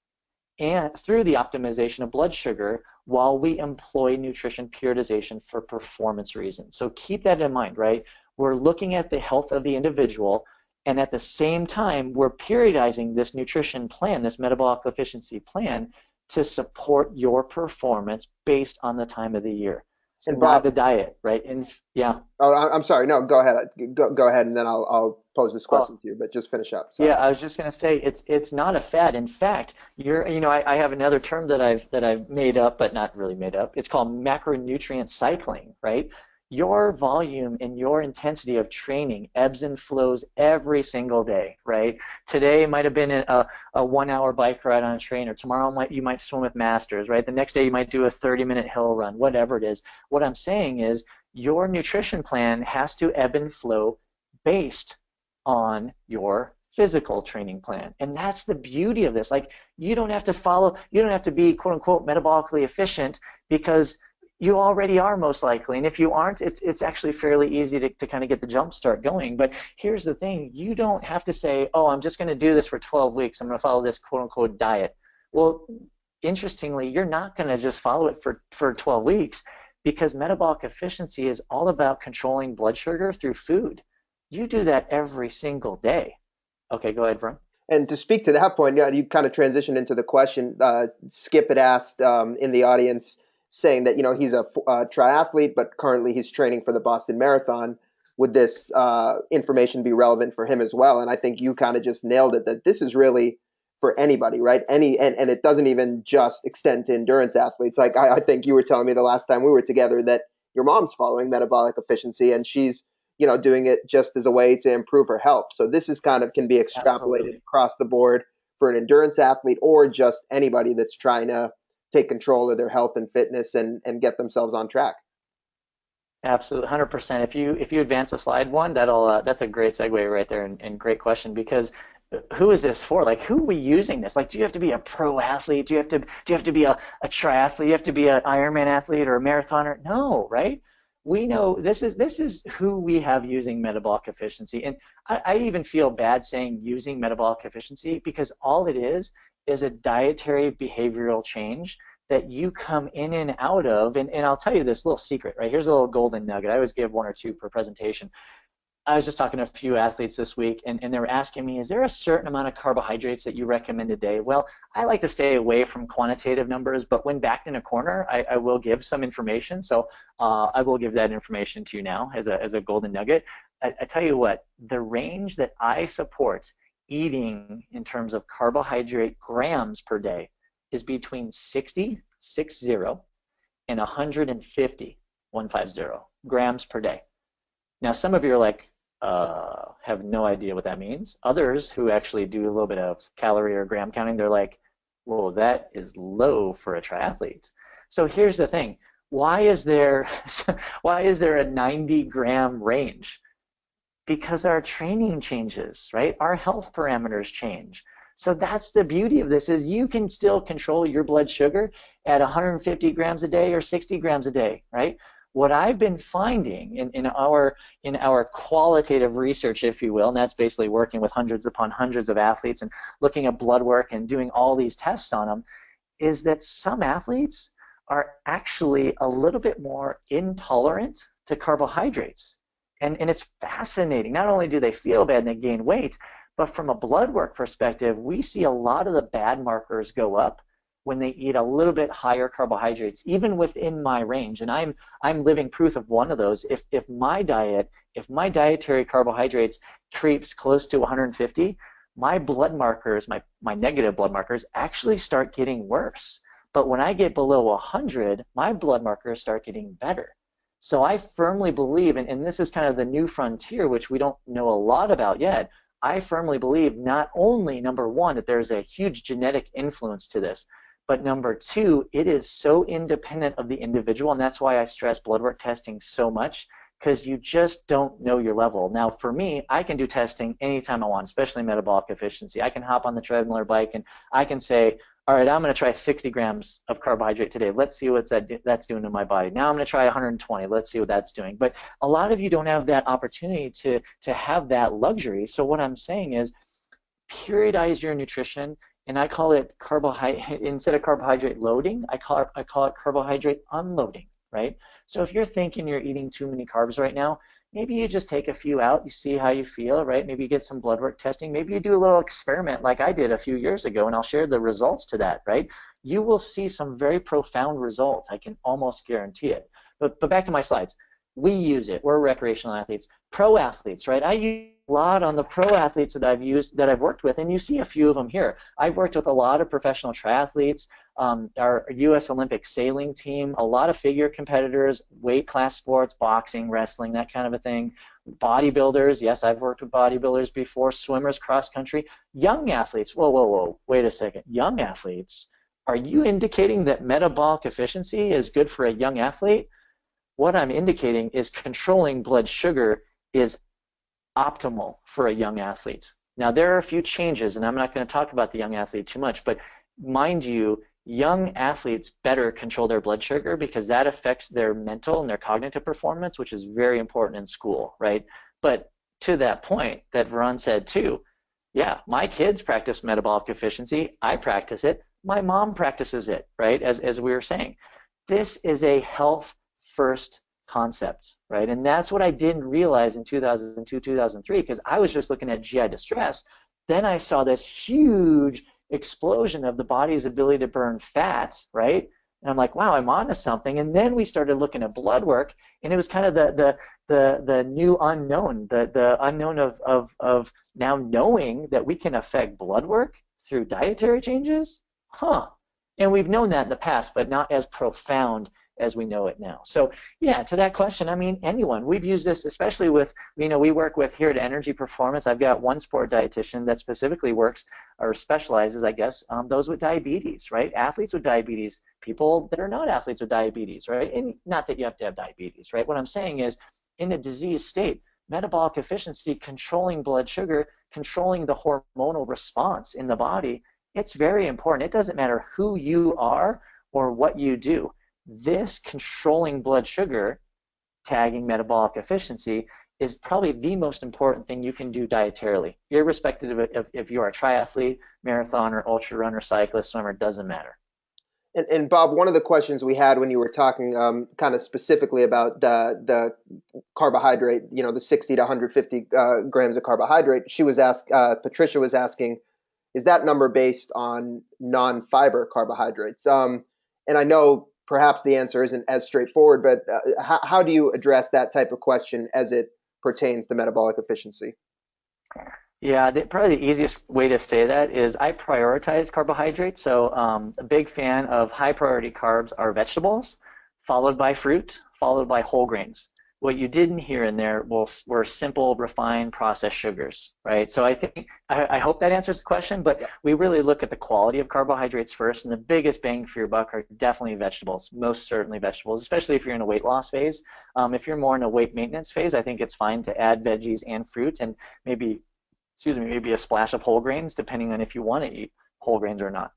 S2: and through the optimization of blood sugar while we employ nutrition periodization for performance reasons. So keep that in mind, right? We're looking at the health of the individual, and at the same time, we're periodizing this nutrition plan, this metabolic efficiency plan, to support your performance based on the time of the year. It's
S1: And
S2: not
S1: Bob,
S2: a diet, right? And yeah.
S1: oh, I'm sorry. No, go ahead. Go ahead, and then I'll pose this
S2: Oh,
S1: question to you. But just finish up.
S2: yeah,
S1: Sorry.
S2: I was just going to say it's not a fad. In fact, I have another term that I've made up, but not really made up. It's called macronutrient cycling, right? Your volume and your intensity of training ebbs and flows every single day, right? Today might have been a 1 hour bike ride on a trainer. Tomorrow you might swim with masters, right? The next day you might do a 30-minute hill run, whatever it is. What I'm saying is your nutrition plan has to ebb and flow based on your physical training plan. And that's the beauty of this. Like you don't have to be quote unquote metabolically efficient because you already are most likely. And if you aren't, it's actually fairly easy to kind of get the jump start going. But here's the thing, you don't have to say, oh, I'm just going to do this for 12 weeks. I'm going to follow this quote unquote diet. Well, interestingly, you're not going to just follow it for 12 weeks because metabolic efficiency is all about controlling blood sugar through food. You do that every single day. Okay, go ahead, Vern.
S1: And to speak to that point, yeah, you kind of transitioned into the question. Skip had asked in the audience, saying that he's a triathlete, but currently he's training for the Boston Marathon. Would this information be relevant for him as well? And I think you kind of just nailed it. That this is really for anybody, right? And it doesn't even just extend to endurance athletes. Like I think you were telling me the last time we were together that your mom's following metabolic efficiency, and she's doing it just as a way to improve her health. So this is kind of can be extrapolated
S2: Absolutely.
S1: across the board for an endurance athlete or just anybody that's trying to take control of their health and fitness and get themselves on track.
S2: Absolutely, 100%. If you advance the slide one, that's a great segue right there and great question because who is this for? Like, who are we using this? Like, do you have to be a pro athlete? Do you have to be a triathlete? Do you have to be an Ironman athlete or a marathoner? No, right? we know this is who we have using metabolic efficiency. And I even feel bad saying using metabolic efficiency, because all it is a dietary behavioral change that you come in and out of. And I'll tell you this little secret, right? Here's a little golden nugget. I always give one or two per presentation. I was just talking to a few athletes this week, and they were asking me, is there a certain amount of carbohydrates that you recommend a day? Well, I like to stay away from quantitative numbers, but when backed in a corner, I will give some information. So I will give that information to you now as a golden nugget. I tell you what, the range that I support eating in terms of carbohydrate grams per day is between 60 and 150 grams per day. Now, some of you are like, have no idea what that means. Others who actually do a little bit of calorie or gram counting, they're like, whoa, that is low for a triathlete. So here's the thing. Why is there a 90-gram range? Because our training changes, right? Our health parameters change. So that's the beauty of this, is you can still control your blood sugar at 150 grams a day or 60 grams a day, right? What I've been finding in our qualitative research, if you will, and that's basically working with hundreds upon hundreds of athletes and looking at blood work and doing all these tests on them, is that some athletes are actually a little bit more intolerant to carbohydrates. And it's fascinating. Not only do they feel bad and they gain weight, but from a blood work perspective, we see a lot of the bad markers go up when they eat a little bit higher carbohydrates, even within my range. And I'm living proof of one of those. If my dietary carbohydrates creeps close to 150, my blood markers, my negative blood markers, actually start getting worse. But when I get below 100, my blood markers start getting better. So I firmly believe, and this is kind of the new frontier, which we don't know a lot about yet, I firmly believe not only, number one, that there's a huge genetic influence to this, but number two, it is so independent of the individual, and that's why I stress blood work testing so much, because you just don't know your level. Now, for me, I can do testing anytime I want, especially metabolic efficiency. I can hop on the treadmill or bike, and I can say, all right, I'm going to try 60 grams of carbohydrate today. Let's see what that's doing to my body. Now I'm going to try 120. Let's see what that's doing. But a lot of you don't have that opportunity to have that luxury. So what I'm saying is, periodize your nutrition. And I call it instead of carbohydrate loading, I call it carbohydrate unloading, right? So if you're thinking you're eating too many carbs right now, maybe you just take a few out, you see how you feel, right? Maybe you get some blood work testing, maybe you do a little experiment like I did a few years ago, and I'll share the results to that, right? You will see some very profound results, I can almost guarantee it. But back to my slides. We use it. We're recreational athletes. Pro athletes, right? I use a lot on the pro athletes that I've worked with, and you see a few of them here. I've worked with a lot of professional triathletes, our U.S. Olympic sailing team, a lot of figure competitors, weight class sports, boxing, wrestling, that kind of a thing. Bodybuilders, yes, I've worked with bodybuilders before, swimmers, cross country. Young athletes, whoa, wait a second. Young athletes, are you indicating that metabolic efficiency is good for a young athlete? What I'm indicating is controlling blood sugar is optimal for a young athlete. Now, there are a few changes, and I'm not going to talk about the young athlete too much, but mind you, young athletes better control their blood sugar because that affects their mental and their cognitive performance, which is very important in school, right? But to that point that Veron said too, yeah, my kids practice metabolic efficiency. I practice it. My mom practices it, right? As we were saying, this is a health first concept, right? And that's what I didn't realize in 2002, 2003, because I was just looking at GI distress. Then I saw this huge explosion of the body's ability to burn fat, right? And I'm like, wow, I'm onto something. And then we started looking at blood work, and it was kind of the new unknown, the unknown of now knowing that we can affect blood work through dietary changes, And we've known that in the past, but not as profound as we know it now. So yeah, to that question, I mean, anyone. We've used this, especially with, we work with here at Energy Performance. I've got one sport dietitian that specifically works or specializes, I guess, those with diabetes, right? Athletes with diabetes, people that are not athletes with diabetes, right? And not that you have to have diabetes, right? What I'm saying is, in a disease state, metabolic efficiency, controlling blood sugar, controlling the hormonal response in the body, it's very important. It doesn't matter who you are or what you do. This controlling blood sugar tagging metabolic efficiency is probably the most important thing you can do dietarily, irrespective of if you're a triathlete, marathoner, ultra runner, cyclist, swimmer, doesn't matter.
S1: And Bob, one of the questions we had when you were talking kind of specifically about the carbohydrate, the 60 to 150 grams of carbohydrate, Patricia was asking, is that number based on non-fiber carbohydrates? And I know perhaps the answer isn't as straightforward, but how do you address that type of question as it pertains to metabolic efficiency?
S2: Yeah, probably the easiest way to say that is I prioritize carbohydrates. So a big fan of high priority carbs are vegetables, followed by fruit, followed by whole grains. What you didn't hear in there were simple, refined, processed sugars, right? So I hope that answers the question, but we really look at the quality of carbohydrates first, and the biggest bang for your buck are definitely vegetables, most certainly vegetables, especially if you're in a weight loss phase. If you're more in a weight maintenance phase, I think it's fine to add veggies and fruit and maybe a splash of whole grains, depending on if you want to eat whole grains or not.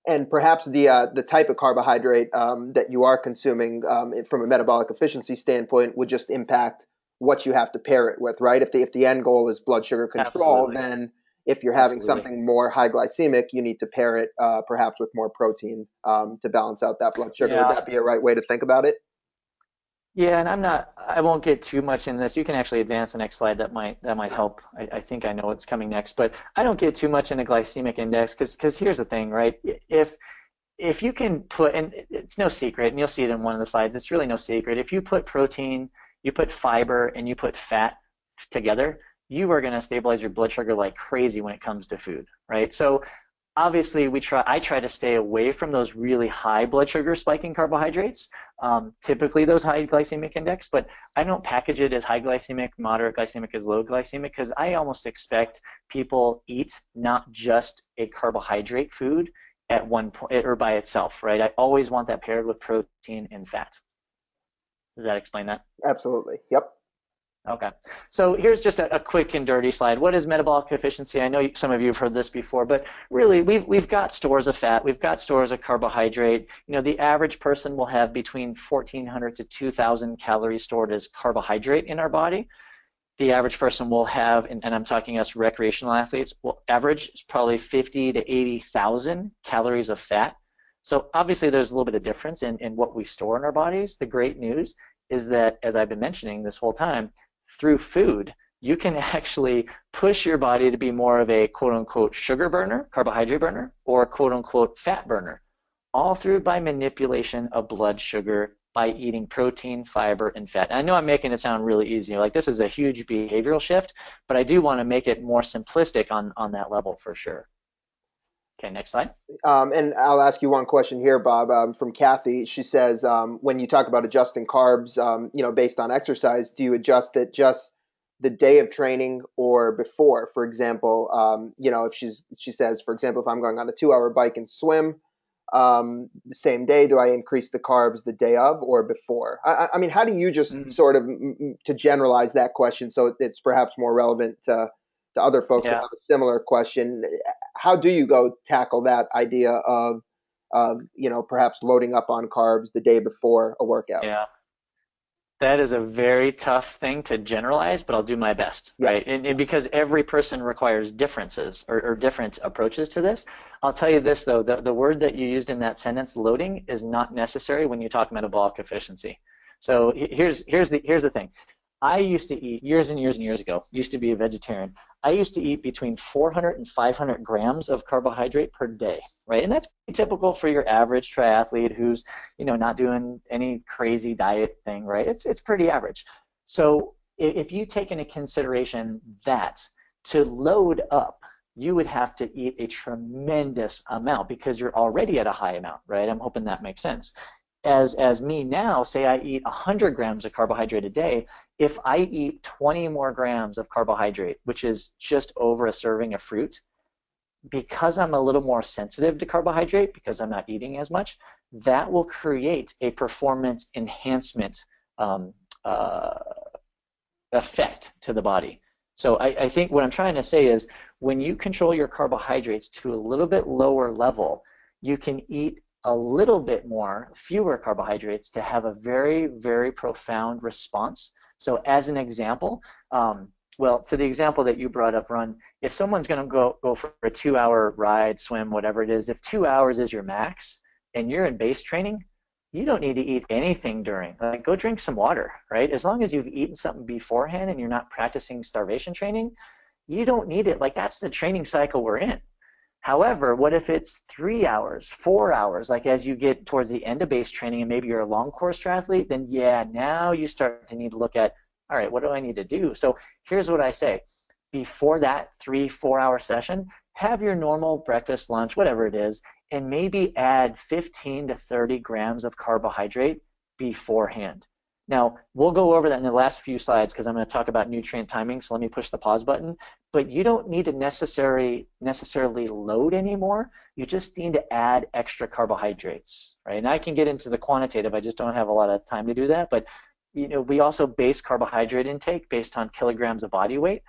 S1: And perhaps the type of carbohydrate that you are consuming from a metabolic efficiency standpoint would just impact what you have to pair it with, right? If the end goal is blood sugar control,
S2: Absolutely.
S1: then if you're having
S2: Absolutely.
S1: something more high glycemic, you need to pair it perhaps with more protein to balance out that blood sugar. Would
S2: Yeah.
S1: that be a right way to think about it?
S2: Yeah, and I won't get too much in this. You can actually advance the next slide. That might help. I think I know what's coming next, but I don't get too much into glycemic index because here's the thing, right? If you can put, and it's no secret, and you'll see it in one of the slides, it's really no secret. If you put protein, you put fiber, and you put fat together, you are going to stabilize your blood sugar like crazy when it comes to food, right? So obviously I try to stay away from those really high blood sugar spiking carbohydrates, typically those high glycemic index, but I don't package it as high glycemic, moderate glycemic, as low glycemic, because I almost expect people eat not just a carbohydrate food at one point or by itself, right? I always want that paired with protein and fat. Does that explain that?
S1: Absolutely. Yep.
S2: Okay, so here's just a quick and dirty slide. What is metabolic efficiency? I know some of you have heard this before, but really we've got stores of fat, we've got stores of carbohydrate. The average person will have between 1,400 to 2,000 calories stored as carbohydrate in our body. The average person will have, and I'm talking us recreational athletes, will average probably 50 to 80,000 calories of fat. So obviously there's a little bit of difference in what we store in our bodies. The great news is that, as I've been mentioning this whole time, through food, you can actually push your body to be more of a quote-unquote sugar burner, carbohydrate burner, or quote-unquote fat burner, all through by manipulation of blood sugar by eating protein, fiber, and fat. And I know I'm making it sound really easy, like this is a huge behavioral shift, but I do want to make it more simplistic on that level for sure. Okay, next slide.
S1: And I'll ask you one question here, Bob, from Kathy. She says, when you talk about adjusting carbs, based on exercise, do you adjust it just the day of training or before? For example, if she says, for example, if I'm going on a 2-hour bike and swim the same day, do I increase the carbs the day of or before? I mean, how do you just sort of to generalize that question so it's perhaps more relevant to other folks who
S2: Yeah.
S1: have a similar question? How do you go tackle that idea of perhaps loading up on carbs the day before a workout?
S2: Yeah. That is a very tough thing to generalize, but I'll do my best,
S1: Yeah.
S2: right? And because every person requires differences or different approaches to this. I'll tell you this, though, the word that you used in that sentence, loading, is not necessary when you talk metabolic efficiency. So here's the thing. I used to eat, years and years and years ago, used to be a vegetarian. I used to eat between 400 and 500 grams of carbohydrate per day, right? And that's typical for your average triathlete who's, not doing any crazy diet thing, right? It's pretty average. So if you take into consideration that to load up, you would have to eat a tremendous amount because you're already at a high amount, right? I'm hoping that makes sense. As me now, say I eat 100 grams of carbohydrate a day, if I eat 20 more grams of carbohydrate, which is just over a serving of fruit, because I'm a little more sensitive to carbohydrate, because I'm not eating as much, that will create a performance enhancement effect to the body. So I think what I'm trying to say is when you control your carbohydrates to a little bit lower level, you can eat a little bit more, fewer carbohydrates to have a very, very profound response. So as an example, well, to the example that you brought up, Ron, if someone's going to go for a 2-hour ride, swim, whatever it is, if 2 hours is your max and you're in base training, you don't need to eat anything during. Like, go drink some water, right? As long as you've eaten something beforehand and you're not practicing starvation training, you don't need it. Like, that's the training cycle we're in. However, what if it's 3 hours, 4 hours, like as you get towards the end of base training and maybe you're a long course triathlete, then yeah, now you start to need to look at, all right, what do I need to do? So here's what I say. Before that 3-4 hour session, have your normal breakfast, lunch, whatever it is, and maybe add 15 to 30 grams of carbohydrate beforehand. Now, we'll go over that in the last few slides because I'm going to talk about nutrient timing, so let me push the pause button. But you don't need to necessarily load anymore. You just need to add extra carbohydrates, right? And I can get into the quantitative. I just don't have a lot of time to do that. But we also base carbohydrate intake based on kilograms of body weight.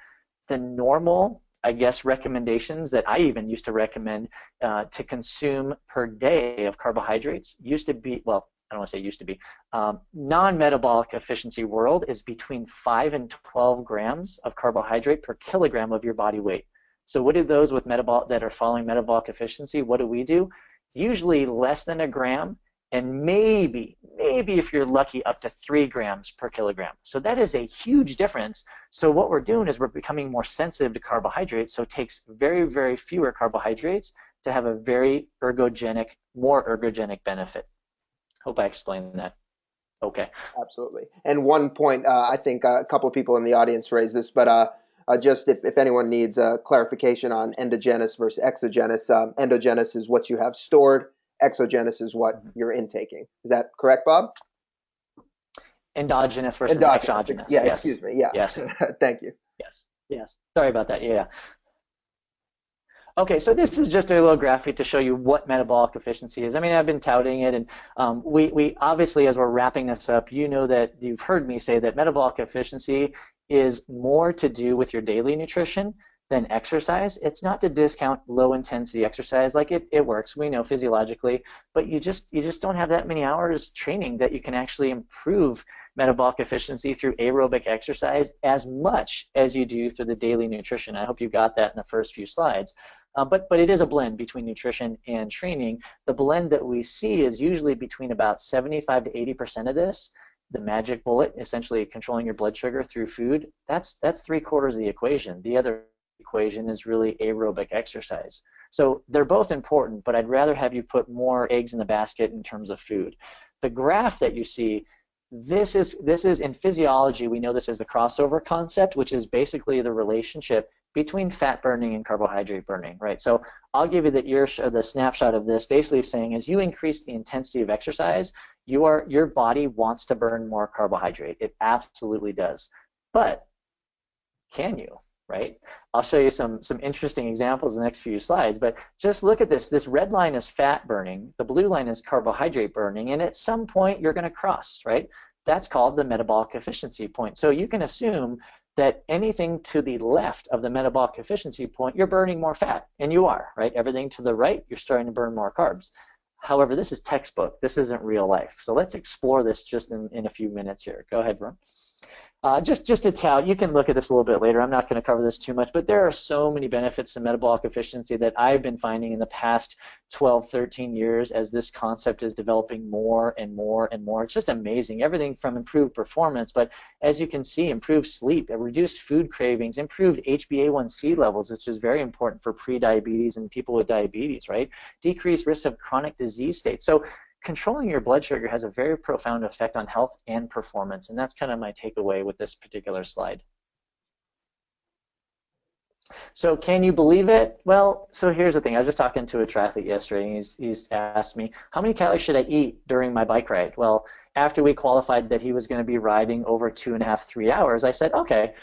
S2: The normal, I guess, recommendations that I even used to recommend to consume per day of carbohydrates used to be, well, I don't want to say used to be, non-metabolic efficiency world is between 5 and 12 grams of carbohydrate per kilogram of your body weight. So what do those with metabolic that are following metabolic efficiency, what do we do? Usually less than a gram, and maybe if you're lucky, up to 3 grams per kilogram. So that is a huge difference. So what we're doing is we're becoming more sensitive to carbohydrates, so it takes very, very fewer carbohydrates to have a very more ergogenic benefit. Hope I explained that. Okay.
S1: Absolutely. And one point, I think a couple of people in the audience raised this, but just if anyone needs clarification on endogenous versus exogenous, endogenous is what you have stored, exogenous is what you're intaking. Is that correct, Bob?
S2: Endogenous versus exogenous.
S1: Yeah,
S2: yes.
S1: Excuse me. Yeah.
S2: Yes.
S1: Thank you.
S2: Yes. Sorry about that. Yeah. Okay, so this is just a little graphic to show you what metabolic efficiency is. I mean, I've been touting it, and we obviously, as we're wrapping this up, you know that you've heard me say that metabolic efficiency is more to do with your daily nutrition than exercise. It's not to discount low-intensity exercise. Like, it works, we know physiologically, but you just don't have that many hours training that you can actually improve metabolic efficiency through aerobic exercise as much as you do through the daily nutrition. I hope you got that in the first few slides. But it is a blend between nutrition and training. The blend that we see is usually between about 75 to 80% of this. The magic bullet, essentially controlling your blood sugar through food, that's 3/4 of the equation. The other equation is really aerobic exercise. So they're both important, but I'd rather have you put more eggs in the basket in terms of food. The graph that you see, this is in physiology, we know this as the crossover concept, which is basically the relationship between fat burning and carbohydrate burning, right? So I'll give you the snapshot of this, basically saying as you increase the intensity of exercise, your body wants to burn more carbohydrate. It absolutely does. But can you, right? I'll show you some interesting examples in the next few slides, but just look at this. This red line is fat burning, the blue line is carbohydrate burning, and at some point you're going to cross, right? That's called the metabolic efficiency point. So you can assume that anything to the left of the metabolic efficiency point, you're burning more fat, and you are, right? Everything to the right, you're starting to burn more carbs. However, this is textbook. This isn't real life. So let's explore this just in a few minutes here. Go ahead, Ron. Just to tell, you can look at this a little bit later. I'm not going to cover this too much, but there are so many benefits to metabolic efficiency that I've been finding in the past 12, 13 years as this concept is developing more and more and more. It's just amazing. Everything from improved performance, but as you can see, improved sleep, reduced food cravings, improved HbA1c levels, which is very important for pre-diabetes and people with diabetes, right? Decreased risk of chronic disease states. So controlling your blood sugar has a very profound effect on health and performance, and that's kind of my takeaway with this particular slide. So can you believe it? Well, so here's the thing. I was just talking to a triathlete yesterday, and he's asked me, how many calories should I eat during my bike ride? Well, after we qualified that he was going to be riding over 2.5, 3 hours, I said, okay,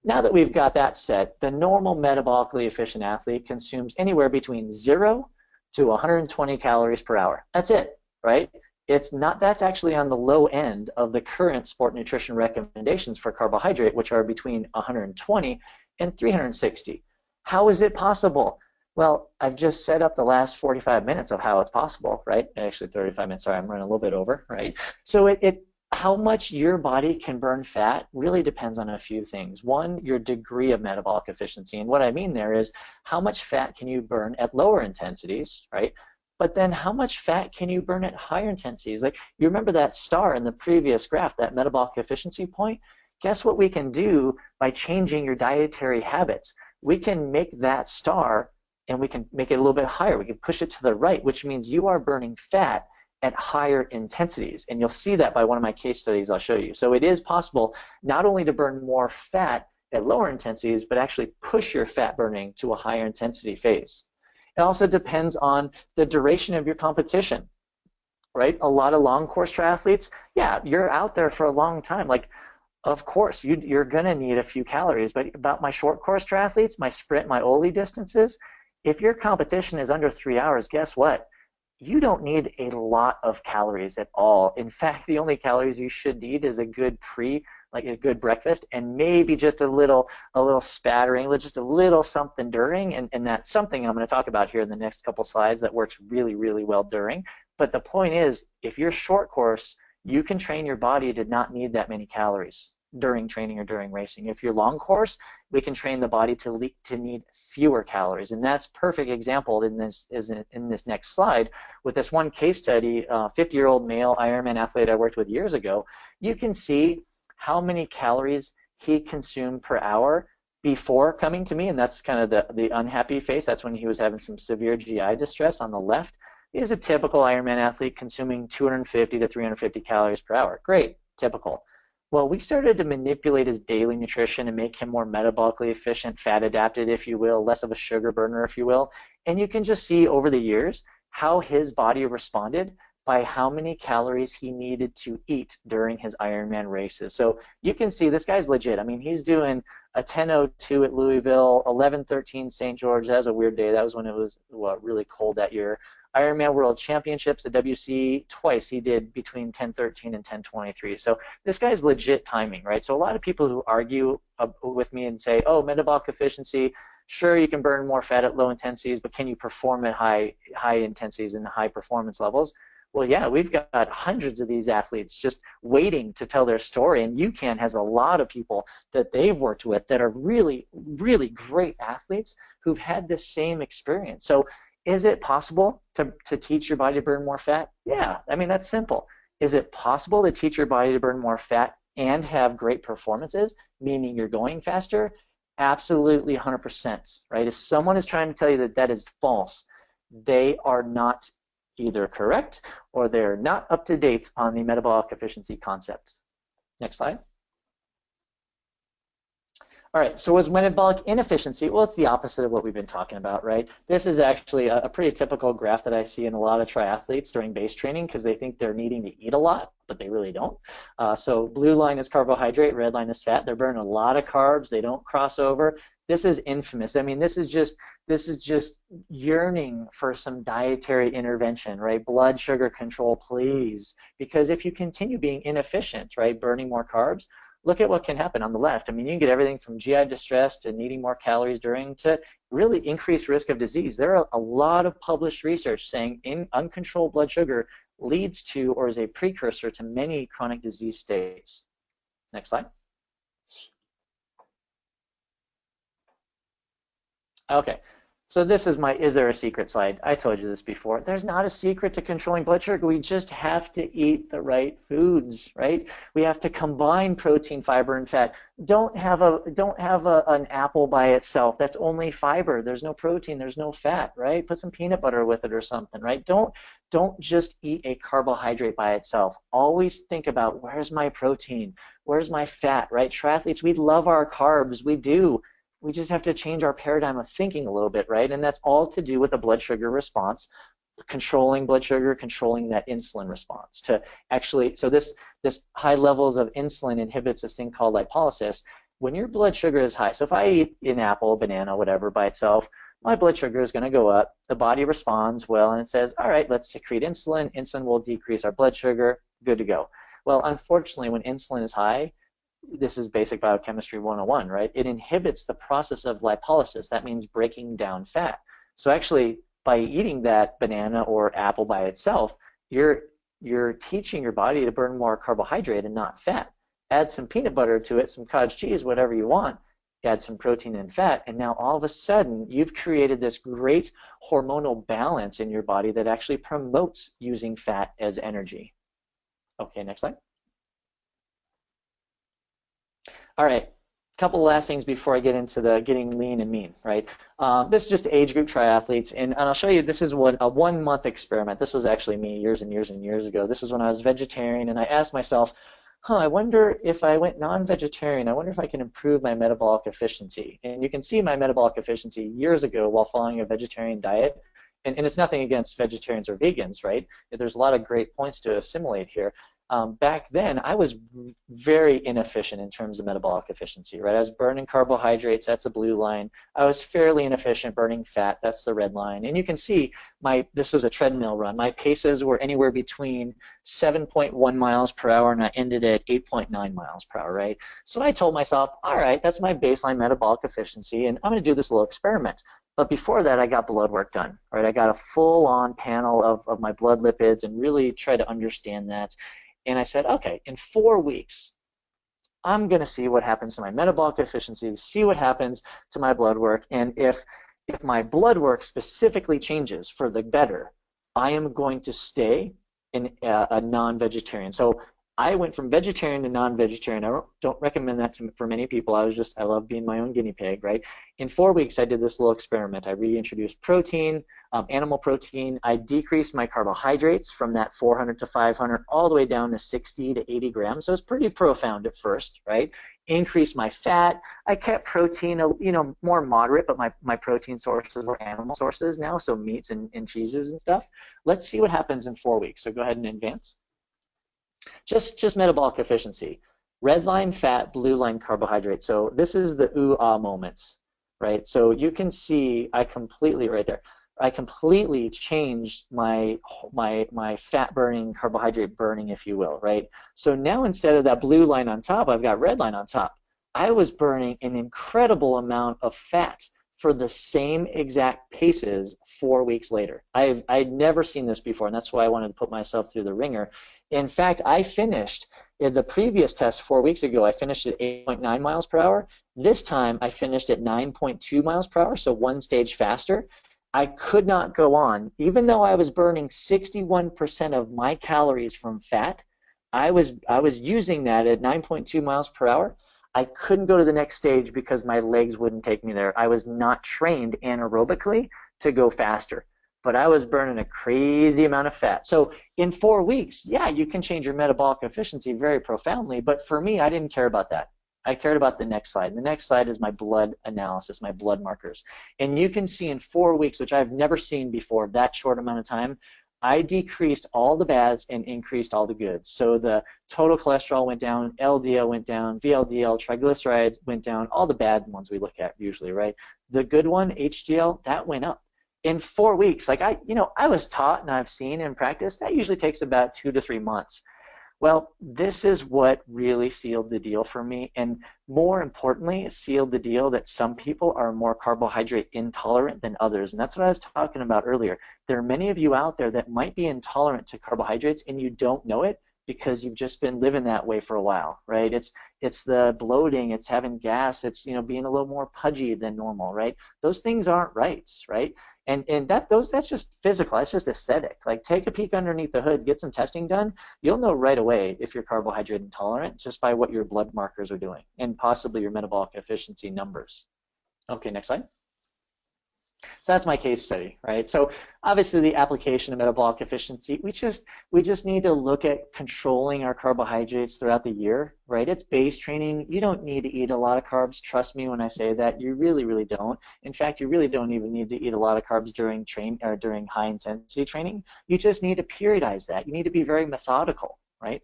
S2: now that we've got that set, the normal metabolically efficient athlete consumes anywhere between 0 to 120 calories per hour. That's it, right? That's actually on the low end of the current sport nutrition recommendations for carbohydrate, which are between 120 and 360. How is it possible? Well, I've just set up the last 45 minutes of how it's possible, right? Actually, 35 minutes. Sorry, I'm running a little bit over, right? So how much your body can burn fat really depends on a few things. One, your degree of metabolic efficiency. And what I mean there is how much fat can you burn at lower intensities, right? But then how much fat can you burn at higher intensities? Like you remember that star in the previous graph, that metabolic efficiency point? Guess what we can do by changing your dietary habits? We can make that star and we can make it a little bit higher. We can push it to the right, which means you are burning fat at higher intensities. And you'll see that by one of my case studies I'll show you. So it is possible not only to burn more fat at lower intensities, but actually push your fat burning to a higher intensity phase. It also depends on the duration of your competition, right? A lot of long course triathletes, yeah, you're out there for a long time. Like, of course, you're going to need a few calories. But about my short course triathletes, my sprint, my Oli distances, if your competition is under 3 hours, guess what? You don't need a lot of calories at all. In fact, the only calories you should need is a good like a good breakfast, and maybe just a little spattering, just a little something during, and that's something I'm going to talk about here in the next couple slides that works really, really well during. But the point is, if you're short course, you can train your body to not need that many calories during training or during racing. If you're long course, we can train the body to need fewer calories, and that's perfect example in this next slide with this one case study. 50-year-old male Ironman athlete I worked with years ago. You can see how many calories he consumed per hour before coming to me, and that's kind of the unhappy face. That's when he was having some severe GI distress on the left. He is a typical Ironman athlete consuming 250 to 350 calories per hour. Great, typical. Well, we started to manipulate his daily nutrition and make him more metabolically efficient, fat adapted, if you will, less of a sugar burner, if you will. And you can just see over the years how his body responded by how many calories he needed to eat during his Ironman races. So you can see this guy's legit. I mean, he's doing a 10:02 at Louisville, 11:13 St. George. That was a weird day. That was when it was really cold that year. Ironman World Championships, the WC, twice he did between 10:13 and 10:23. So this guy's legit timing, right? So a lot of people who argue with me and say, oh, metabolic efficiency, sure, you can burn more fat at low intensities, but can you perform at high intensities and high performance levels? Well, yeah, we've got hundreds of these athletes just waiting to tell their story, and UCAN has a lot of people that they've worked with that are really, really great athletes who've had this same experience. So is it possible to teach your body to burn more fat? Yeah, I mean, that's simple. Is it possible to teach your body to burn more fat and have great performances, meaning you're going faster? Absolutely 100%, right? If someone is trying to tell you that that is false, they are not either correct or they're not up to date on the metabolic efficiency concept. Next slide. All right, so what's metabolic inefficiency? Well, it's the opposite of what we've been talking about, right? This is actually a pretty typical graph that I see in a lot of triathletes during base training because they think they're needing to eat a lot, but they really don't. So blue line is carbohydrate, red line is fat. They're burning a lot of carbs. They don't cross over. This is infamous. I mean, this is just yearning for some dietary intervention, right? Blood sugar control, please. Because if you continue being inefficient, right, burning more carbs, look at what can happen on the left. I mean, you can get everything from GI distress to needing more calories during to really increased risk of disease. There are a lot of published research saying uncontrolled blood sugar leads to or is a precursor to many chronic disease states. Next slide. Okay, so this is my is there a secret slide. I told you this before. There's not a secret to controlling blood sugar. We just have to eat the right foods, right? We have to combine protein, fiber, and fat. Don't have an apple by itself. That's only fiber. There's no protein. There's no fat, right? Put some peanut butter with it or something, right? Don't just eat a carbohydrate by itself. Always think about where's my protein, where's my fat, right? Triathletes, we love our carbs. We do. We just have to change our paradigm of thinking a little bit, right? And that's all to do with the blood sugar response, controlling blood sugar, controlling that insulin response. To actually, so this high levels of insulin inhibits this thing called lipolysis. When your blood sugar is high, so if I eat an apple, banana, whatever by itself, my blood sugar is going to go up. The body responds well, and it says, all right, let's secrete insulin. Insulin will decrease our blood sugar. Good to go. Well, unfortunately, when insulin is high, this is basic biochemistry 101, right? It inhibits the process of lipolysis. That means breaking down fat. So actually, by eating that banana or apple by itself, you're teaching your body to burn more carbohydrate and not fat. Add some peanut butter to it, some cottage cheese, whatever you want, add some protein and fat, and now all of a sudden you've created this great hormonal balance in your body that actually promotes using fat as energy. Okay, next slide. All right, couple last things before I get into the getting lean and mean, right? This is just age group triathletes, and I'll show you, this is what a 1 month experiment. This was actually me years and years and years ago. This is when I was vegetarian, and I asked myself, I wonder if I went non-vegetarian, I wonder if I can improve my metabolic efficiency. And you can see my metabolic efficiency years ago while following a vegetarian diet. And it's nothing against vegetarians or vegans, right? There's a lot of great points to assimilate here. Back then, I was very inefficient in terms of metabolic efficiency, right? I was burning carbohydrates, that's a blue line. I was fairly inefficient burning fat, that's the red line. And you can see this was a treadmill run. My paces were anywhere between 7.1 miles per hour, and I ended at 8.9 miles per hour, right? So I told myself, all right, that's my baseline metabolic efficiency, and I'm going to do this little experiment. But before that, I got blood work done, right? I got a full-on panel of my blood lipids and really tried to understand that. And I said, okay, in 4 weeks, I'm going to see what happens to my metabolic efficiency, see what happens to my blood work, and if my blood work specifically changes for the better, I am going to stay a non-vegetarian. So I went from vegetarian to non-vegetarian. I don't recommend that for many people. I love being my own guinea pig, right? In 4 weeks, I did this little experiment. I reintroduced protein, animal protein. I decreased my carbohydrates from that 400 to 500 all the way down to 60 to 80 grams. So it's pretty profound at first, right? Increased my fat. I kept protein, more moderate, but my protein sources were animal sources now, so meats and cheeses and stuff. Let's see what happens in 4 weeks. So go ahead and advance. Just metabolic efficiency. Red line fat, blue line carbohydrate. So this is the ooh-ah moments, right? So you can see I completely changed my fat burning, carbohydrate burning, if you will, right? So now instead of that blue line on top, I've got red line on top. I was burning an incredible amount of fat for the same exact paces 4 weeks later. I'd never seen this before, and that's why I wanted to put myself through the ringer. In fact, I finished in the previous test 4 weeks ago, I finished at 8.9 miles per hour. This time I finished at 9.2 miles per hour, so one stage faster. I could not go on. Even though I was burning 61% of my calories from fat, I was using that at 9.2 miles per hour. I couldn't go to the next stage because my legs wouldn't take me there. I was not trained anaerobically to go faster, but I was burning a crazy amount of fat. So in 4 weeks, yeah, you can change your metabolic efficiency very profoundly, but for me, I didn't care about that. I cared about the next slide. And the next slide is my blood analysis, my blood markers. And you can see in 4 weeks, which I've never seen before, that short amount of time, I decreased all the bads and increased all the goods. So the total cholesterol went down, LDL went down, VLDL, triglycerides went down, all the bad ones we look at usually, right? The good one, HDL, that went up. In 4 weeks, like I was taught and I've seen in practice, that usually takes about 2 to 3 months. Well, this is what really sealed the deal for me, and more importantly, it sealed the deal that some people are more carbohydrate intolerant than others, and that's what I was talking about earlier. There are many of you out there that might be intolerant to carbohydrates, and you don't know it because you've just been living that way for a while, right? It's the bloating, it's having gas, it's being a little more pudgy than normal, right? Those things aren't right, right? And that's just physical, that's just aesthetic. Like, take a peek underneath the hood, get some testing done, you'll know right away if you're carbohydrate intolerant just by what your blood markers are doing and possibly your metabolic efficiency numbers. Okay, next slide. So that's my case study, right? So obviously the application of metabolic efficiency, we just need to look at controlling our carbohydrates throughout the year, right? It's base training. You don't need to eat a lot of carbs. Trust me when I say that. You really, really don't. In fact, you really don't even need to eat a lot of carbs during high intensity training. You just need to periodize that. You need to be very methodical, right?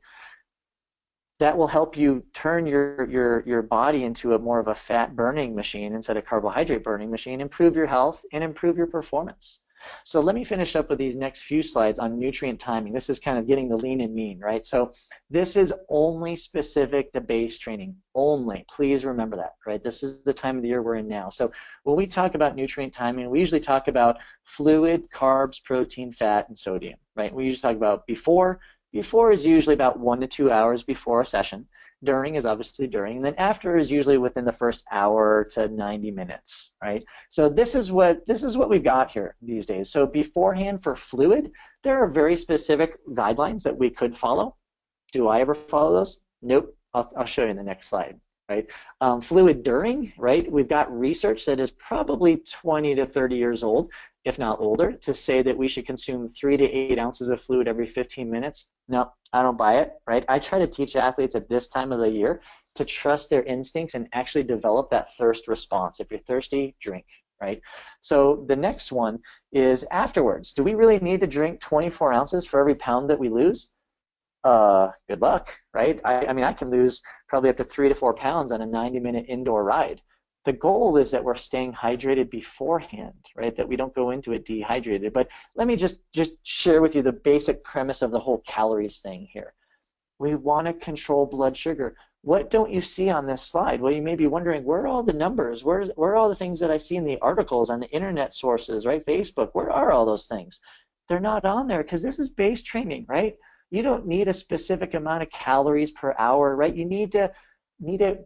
S2: That will help you turn your body into a more of a fat burning machine instead of carbohydrate burning machine, improve your health and improve your performance. So let me finish up with these next few slides on nutrient timing. This is kind of getting the lean and mean, right? So this is only specific to base training, only. Please remember that, right? This is the time of the year we're in now. So when we talk about nutrient timing, we usually talk about fluid, carbs, protein, fat, and sodium, right? We usually talk about before. Before is usually about 1 to 2 hours before a session. During is obviously during, and then after is usually within the first hour to 90 minutes, right? So this is what we've got here these days. So beforehand for fluid, there are very specific guidelines that we could follow. Do I ever follow those? Nope. I'll show you in the next slide, right? Fluid during, right? We've got research that is probably 20 to 30 years old, if not older, to say that we should consume 3 to 8 ounces of fluid every 15 minutes. No, I don't buy it, right? I try to teach athletes at this time of the year to trust their instincts and actually develop that thirst response. If you're thirsty, drink, right? So the next one is afterwards. Do we really need to drink 24 ounces for every pound that we lose? Good luck, right? I mean, I can lose probably up to 3 to 4 pounds on a 90-minute indoor ride. The goal is that we're staying hydrated beforehand, right? That we don't go into it dehydrated. But let me just share with you the basic premise of the whole calories thing here. We want to control blood sugar. What don't you see on this slide? Well, you may be wondering, where are all the numbers? Where are all the things that I see in the articles, on the internet sources, right? Facebook, where are all those things? They're not on there because this is base training, right? You don't need a specific amount of calories per hour, right? You need to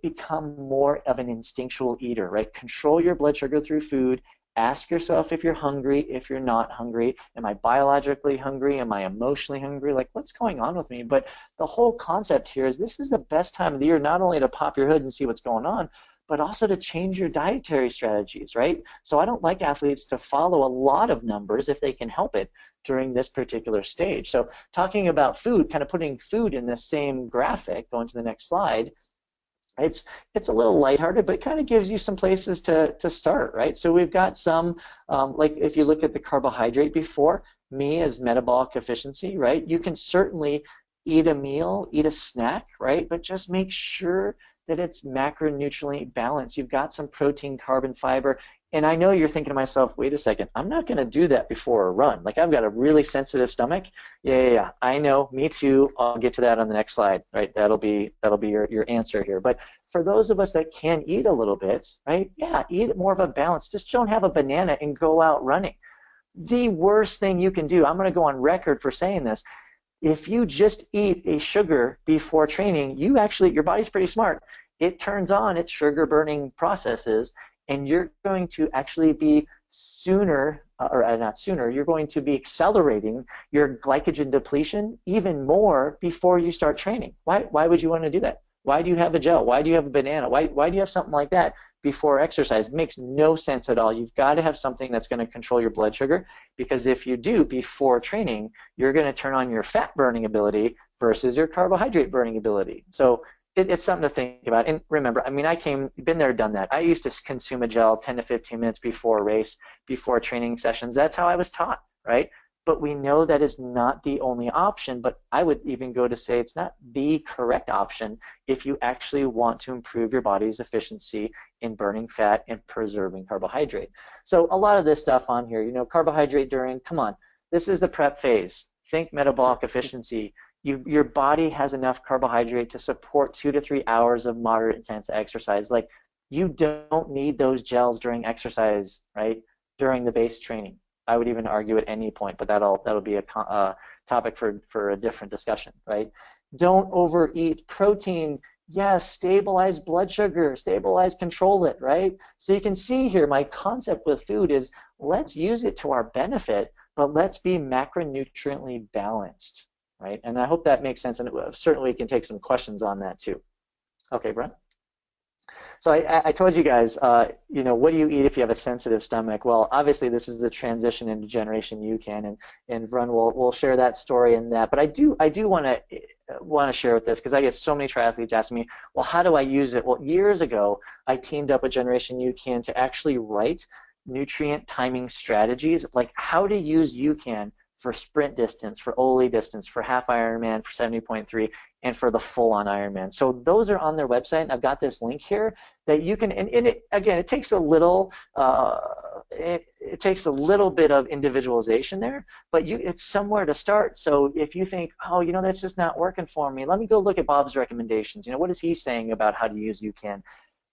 S2: become more of an instinctual eater, right? Control your blood sugar through food. Ask yourself if you're hungry, if you're not hungry. Am I biologically hungry? Am I emotionally hungry? Like, what's going on with me? But the whole concept here is this is the best time of the year not only to pop your hood and see what's going on, but also to change your dietary strategies, right? So I don't like athletes to follow a lot of numbers if they can help it during this particular stage. So talking about food, kind of putting food in the same graphic, going to the next slide, it's a little lighthearted, but it kind of gives you some places to start, right? So we've got some, like if you look at the carbohydrate before, me as metabolic efficiency, right? You can certainly eat a meal, eat a snack, right? But just make sure that it's macronutrient balanced. You've got some protein, carb, and fiber. And I know you're thinking to myself, wait a second, I'm not going to do that before a run. Like, I've got a really sensitive stomach. Yeah. I know, me too. I'll get to that on the next slide, right? That'll be your answer here. But for those of us that can eat a little bit, right? Yeah, eat more of a balance. Just don't have a banana and go out running. The worst thing you can do, I'm going to go on record for saying this, if you just eat a sugar before training, your body's pretty smart. It turns on its sugar burning processes, and you're going to actually be you're going to be accelerating your glycogen depletion even more before you start training. Why would you want to do that? Why do you have a gel? Why do you have a banana? Why do you have something like that before exercise? It makes no sense at all. You've got to have something that's going to control your blood sugar, because if you do before training, you're going to turn on your fat burning ability versus your carbohydrate burning ability. So it's something to think about. And remember, I mean, been there, done that. I used to consume a gel 10 to 15 minutes before a race, before training sessions. That's how I was taught, right? But we know that is not the only option, but I would even go to say it's not the correct option if you actually want to improve your body's efficiency in burning fat and preserving carbohydrate. So a lot of this stuff on here, carbohydrate during, come on, this is the prep phase. Think metabolic efficiency. Your body has enough carbohydrate to support 2 to 3 hours of moderate intense exercise. Like, you don't need those gels during exercise, right? During the base training. I would even argue at any point, but that'll be a topic for a different discussion, right? Don't overeat protein. Yes, stabilize blood sugar, control it, right? So you can see here, my concept with food is let's use it to our benefit, but let's be macronutriently balanced, right? And I hope that makes sense, and certainly we can take some questions on that too. Okay, Brent? So I told you guys, what do you eat if you have a sensitive stomach? Well, obviously this is the transition into Generation UCAN, and Vrun will share that story in that. But I do want to share with this, because I get so many triathletes asking me, well, how do I use it? Well, years ago, I teamed up with Generation UCAN to actually write nutrient timing strategies, like how to use UCAN for sprint distance, for OLE distance, for half Ironman, for 70.3, and for the full-on Ironman. So those are on their website. I've got this link here that you can, and again, it takes a little it takes a little bit of individualization there, but it's somewhere to start. So if you think, oh, that's just not working for me, let me go look at Bob's recommendations. What is he saying about how to use UCAN?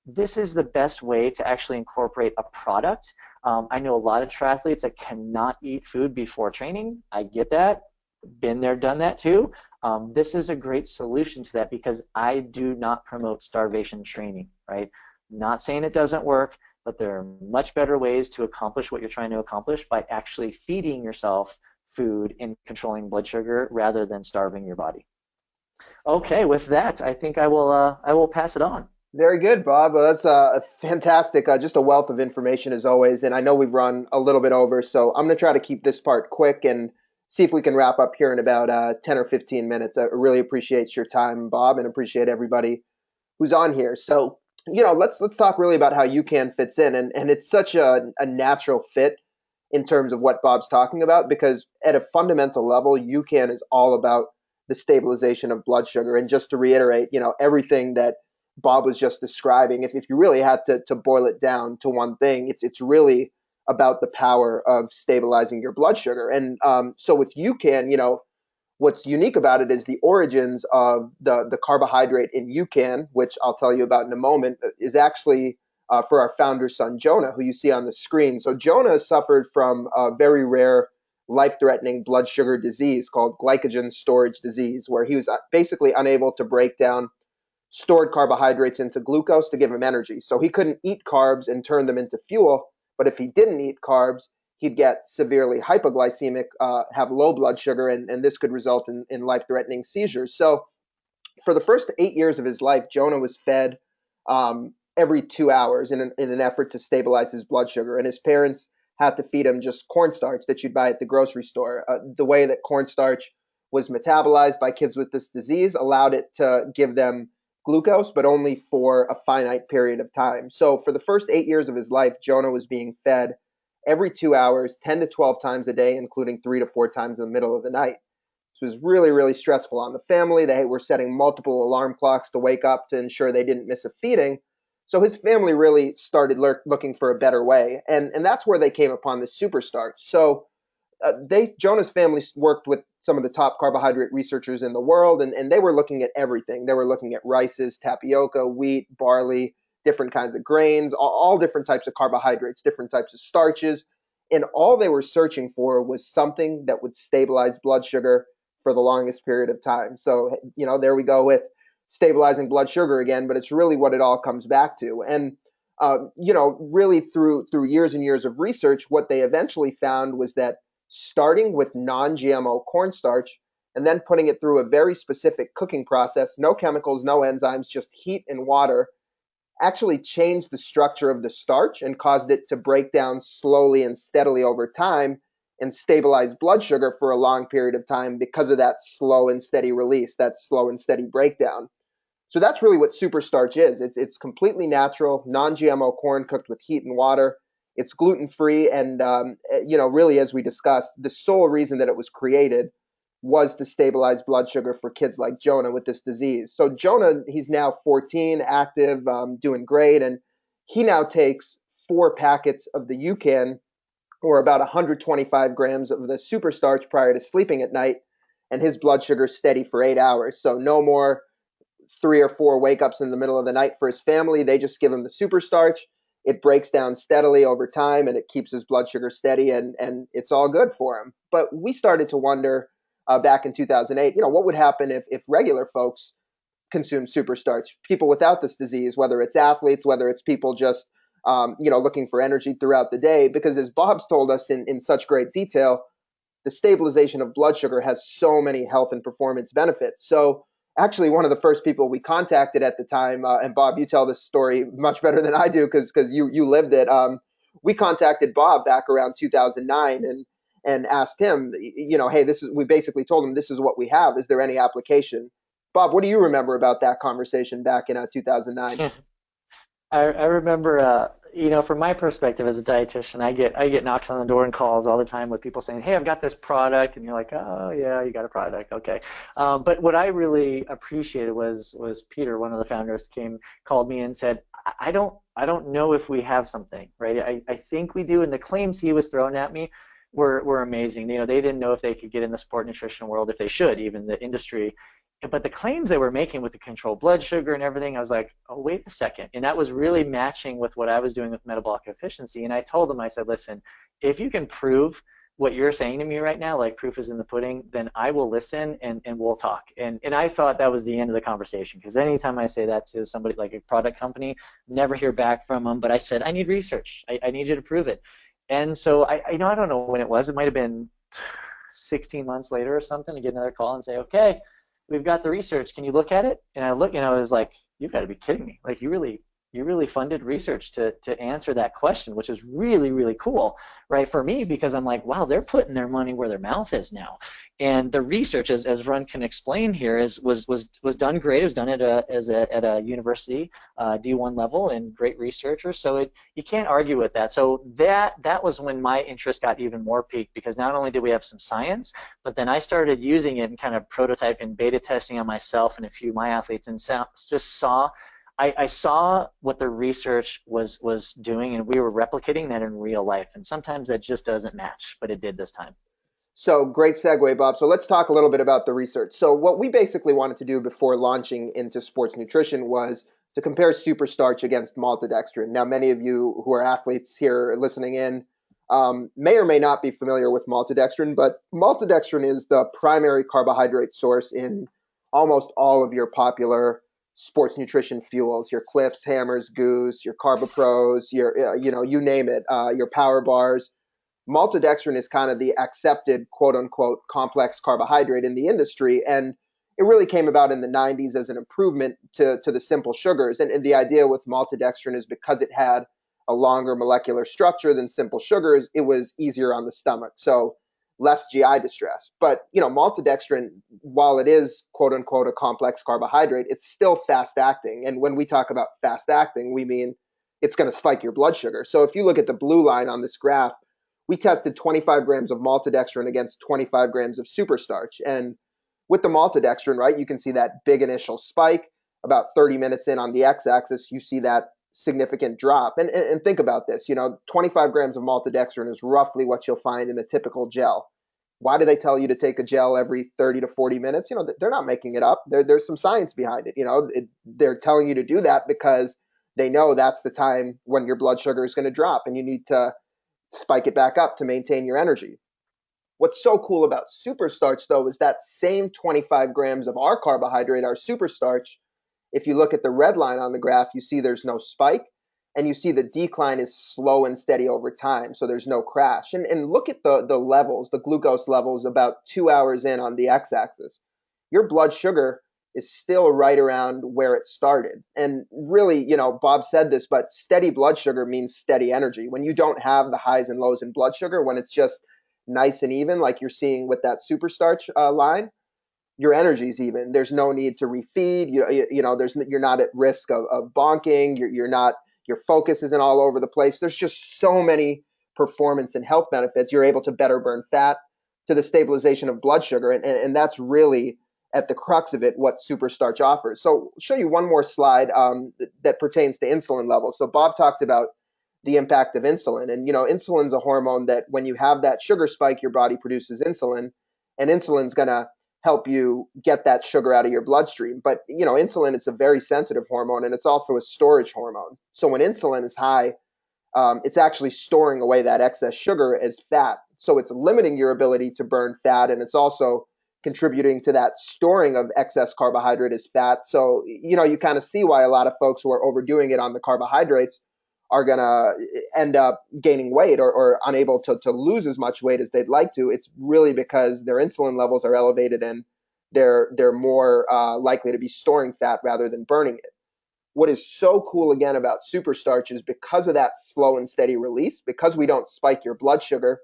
S2: This is the best way to actually incorporate a product. I know a lot of triathletes that cannot eat food before training. I get that. Been there, done that too. This is a great solution to that because I do not promote starvation training, right? Not saying it doesn't work, but there are much better ways to accomplish what you're trying to accomplish by actually feeding yourself food and controlling blood sugar rather than starving your body. Okay, with that, I think I will pass it on.
S1: Very good, Bob. Well, that's a fantastic, just a wealth of information as always. And I know we've run a little bit over, so I'm going to try to keep this part quick and see if we can wrap up here in about 10 or 15 minutes. I really appreciate your time, Bob, and appreciate everybody who's on here. So, let's talk really about how UCAN fits in, and it's such a natural fit in terms of what Bob's talking about because at a fundamental level, UCAN is all about the stabilization of blood sugar. And just to reiterate, everything that Bob was just describing, if you really had to boil it down to one thing, it's really about the power of stabilizing your blood sugar. And so with UCAN, what's unique about it is the origins of the carbohydrate in UCAN, which I'll tell you about in a moment, is actually for our founder's son, Jonah, who you see on the screen. So Jonah suffered from a very rare life-threatening blood sugar disease called glycogen storage disease, where he was basically unable to break down stored carbohydrates into glucose to give him energy. So he couldn't eat carbs and turn them into fuel. But if he didn't eat carbs, he'd get severely hypoglycemic, have low blood sugar, and this could result in life-threatening seizures. So for the first 8 years of his life, Jonah was fed every 2 hours in an effort to stabilize his blood sugar. And his parents had to feed him just cornstarch that you'd buy at the grocery store. The way that cornstarch was metabolized by kids with this disease allowed it to give them glucose, but only for a finite period of time. So for the first 8 years of his life, Jonah was being fed every 2 hours, 10 to 12 times a day, including 3 to 4 times in the middle of the night. This was really, really stressful on the family. They were setting multiple alarm clocks to wake up to ensure they didn't miss a feeding. So his family really started looking for a better way. And that's where they came upon the superstarch. So Jonah's family worked with some of the top carbohydrate researchers in the world, and they were looking at everything. They were looking at rices, tapioca, wheat, barley, different kinds of grains, all different types of carbohydrates, different types of starches. And all they were searching for was something that would stabilize blood sugar for the longest period of time. So, there we go with stabilizing blood sugar again, but it's really what it all comes back to. And, really through years and years of research, what they eventually found was that starting with non-GMO cornstarch and then putting it through a very specific cooking process, no chemicals, no enzymes, just heat and water, actually changed the structure of the starch and caused it to break down slowly and steadily over time and stabilize blood sugar for a long period of time because of that slow and steady release, that slow and steady breakdown. So that's really what superstarch is. It's completely natural, non-GMO corn cooked with heat and water. It's gluten-free, and really, as we discussed, the sole reason that it was created was to stabilize blood sugar for kids like Jonah with this disease. So Jonah, he's now 14, active, doing great, and he now takes 4 packets of the UCAN, or about 125 grams of the superstarch prior to sleeping at night, and his blood sugar is steady for 8 hours. So no more 3 or 4 wake ups in the middle of the night for his family. They just give him the superstarch. It breaks down steadily over time and it keeps his blood sugar steady, and it's all good for him. But we started to wonder back in 2008, what would happen if regular folks consume superstarch, people without this disease, whether it's athletes, whether it's people just, looking for energy throughout the day. Because as Bob's told us in such great detail, the stabilization of blood sugar has so many health and performance benefits. So actually one of the first people we contacted at the time, and Bob, you tell this story much better than I do because you lived it. We contacted Bob back around 2009 and asked him, hey, we basically told him this is what we have. Is there any application? Bob, what do you remember about that conversation back in 2009?
S2: I remember From my perspective as a dietitian, I get knocks on the door and calls all the time with people saying, "Hey, I've got this product," and you're like, "Oh yeah, you got a product, okay." But what I really appreciated was Peter, one of the founders, called me and said, "I don't know if we have something, right? I think we do." And the claims he was throwing at me were amazing. They didn't know if they could get in the sport nutrition world, if they should, even the industry. But the claims they were making with the controlled blood sugar and everything, I was like, oh, wait a second. And that was really matching with what I was doing with metabolic efficiency. And I told them, I said, listen, if you can prove what you're saying to me right now, like proof is in the pudding, then I will listen and we'll talk. And I thought that was the end of the conversation, because anytime I say that to somebody like a product company, never hear back from them. But I said, I need research. I need you to prove it. And so I don't know when it was. It might have been 16 months later or something to get another call and say, okay, we've got the research. Can you look at it? And I look, and I was like, you've got to be kidding me. Like you really funded research to answer that question, which is really, really cool, right? For me, because I'm like, wow, they're putting their money where their mouth is now. And the research, as Run can explain here, was done great. It was done at a university, D1 level, and great researchers. So you can't argue with that. So that was when my interest got even more peaked, because not only did we have some science, but then I started using it and kind of prototyping, beta testing on myself and a few of my athletes, and just saw I saw what the research was doing, and we were replicating that in real life. And sometimes that just doesn't match, but it did this time.
S1: So great segue, Bob. So let's talk a little bit about the research. So what we basically wanted to do before launching into sports nutrition was to compare superstarch against maltodextrin. Now, many of you who are athletes here listening in may or may not be familiar with maltodextrin, but maltodextrin is the primary carbohydrate source in almost all of your popular sports nutrition fuels: your Cliffs, Hammers, Goose, your Carbopros, your you name it, your Power Bars. Maltodextrin is kind of the accepted quote unquote complex carbohydrate in the industry. And it really came about in the 90s as an improvement to the simple sugars. And the idea with maltodextrin is because it had a longer molecular structure than simple sugars, it was easier on the stomach. So less GI distress. But, maltodextrin, while it is quote unquote a complex carbohydrate, it's still fast acting. And when we talk about fast acting, we mean it's going to spike your blood sugar. So if you look at the blue line on this graph, we tested 25 grams of maltodextrin against 25 grams of superstarch. And with the maltodextrin, right, you can see that big initial spike. About 30 minutes in on the x-axis, you see that significant drop. And think about this, 25 grams of maltodextrin is roughly what you'll find in a typical gel. Why do they tell you to take a gel every 30 to 40 minutes? They're not making it up. There's some science behind it. They're telling you to do that because they know that's the time when your blood sugar is going to drop and you need to spike it back up to maintain your energy. What's so cool about superstarch, though, is that same 25 grams of our carbohydrate, our superstarch, if you look at the red line on the graph, you see there's no spike, and you see the decline is slow and steady over time, so there's no crash. And look at the levels, the glucose levels about 2 hours in on the x-axis. Your blood sugar is still right around where it started. And really, Bob said this, but steady blood sugar means steady energy. When you don't have the highs and lows in blood sugar, when it's just nice and even, like you're seeing with that superstarch line, your energy's even. There's no need to refeed. You're not at risk of bonking. You're not. Your focus isn't all over the place. There's just so many performance and health benefits. You're able to better burn fat, to the stabilization of blood sugar, and that's really at the crux of it what superstarch offers. So I'll show you one more slide that pertains to insulin levels. So Bob talked about the impact of insulin, and insulin's a hormone that when you have that sugar spike, your body produces insulin, and insulin's going to help you get that sugar out of your bloodstream. But insulin, it's a very sensitive hormone, and it's also a storage hormone. So when insulin is high, it's actually storing away that excess sugar as fat. So it's limiting your ability to burn fat, and it's also contributing to that storing of excess carbohydrate as fat. So, you kind of see why a lot of folks who are overdoing it on the carbohydrates are going to end up gaining weight or unable to lose as much weight as they'd like to. It's really because their insulin levels are elevated and they're more likely to be storing fat rather than burning it. What is so cool again about superstarch is because of that slow and steady release, because we don't spike your blood sugar,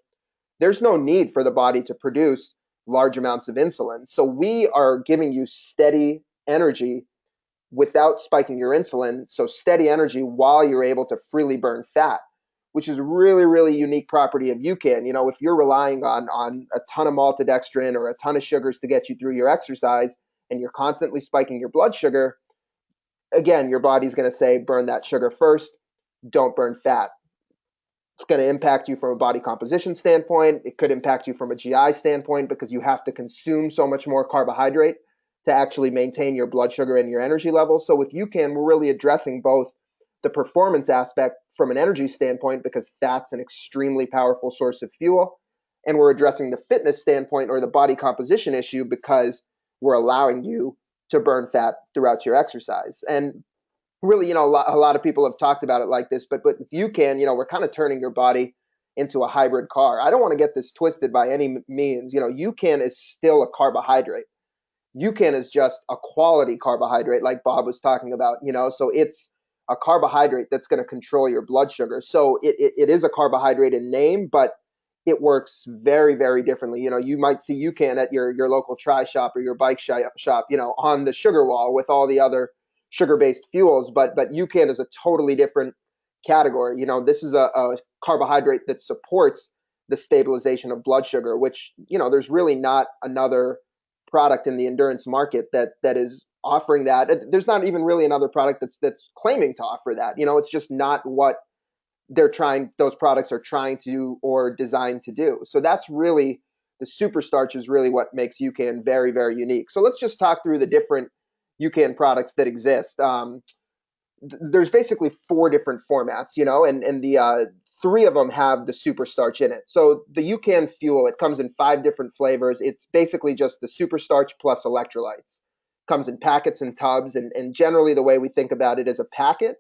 S1: there's no need for the body to produce large amounts of insulin. So we are giving you steady energy without spiking your insulin. So steady energy while you're able to freely burn fat, which is really, really unique property of UCAN. You know, if you're relying on a ton of maltodextrin or a ton of sugars to get you through your exercise and you're constantly spiking your blood sugar, again, your body's going to say burn that sugar first, don't burn fat. It's going to impact you from a body composition standpoint. It could impact you from a GI standpoint because you have to consume so much more carbohydrate to actually maintain your blood sugar and your energy levels. So with UCAN, we're really addressing both the performance aspect from an energy standpoint because fat's an extremely powerful source of fuel. And we're addressing the fitness standpoint or the body composition issue because we're allowing you to burn fat throughout your exercise. And really, a lot of people have talked about it like this, but with UCAN, we're kind of turning your body into a hybrid car. I don't want to get this twisted by any means. UCAN is still a carbohydrate. UCAN is just a quality carbohydrate, like Bob was talking about, so it's a carbohydrate that's going to control your blood sugar. So it is a carbohydrate in name, but it works very, very differently. You might see UCAN at your local tri shop or your bike shop, on the sugar wall with all the other sugar-based fuels, but UCAN is a totally different category. This is a carbohydrate that supports the stabilization of blood sugar, which, there's really not another product in the endurance market that is offering that. There's not even really another product that's claiming to offer that. It's just not what those products are trying to or designed to do. So that's really the superstarch is really what makes UCAN very, very unique. So let's just talk through the different UCAN products that exist. There's basically 4 different formats, and the 3 of them have the superstarch in it. So the UCAN fuel, it comes in 5 different flavors. It's basically just the superstarch plus electrolytes. Comes in packets and tubs, and generally the way we think about it is a packet.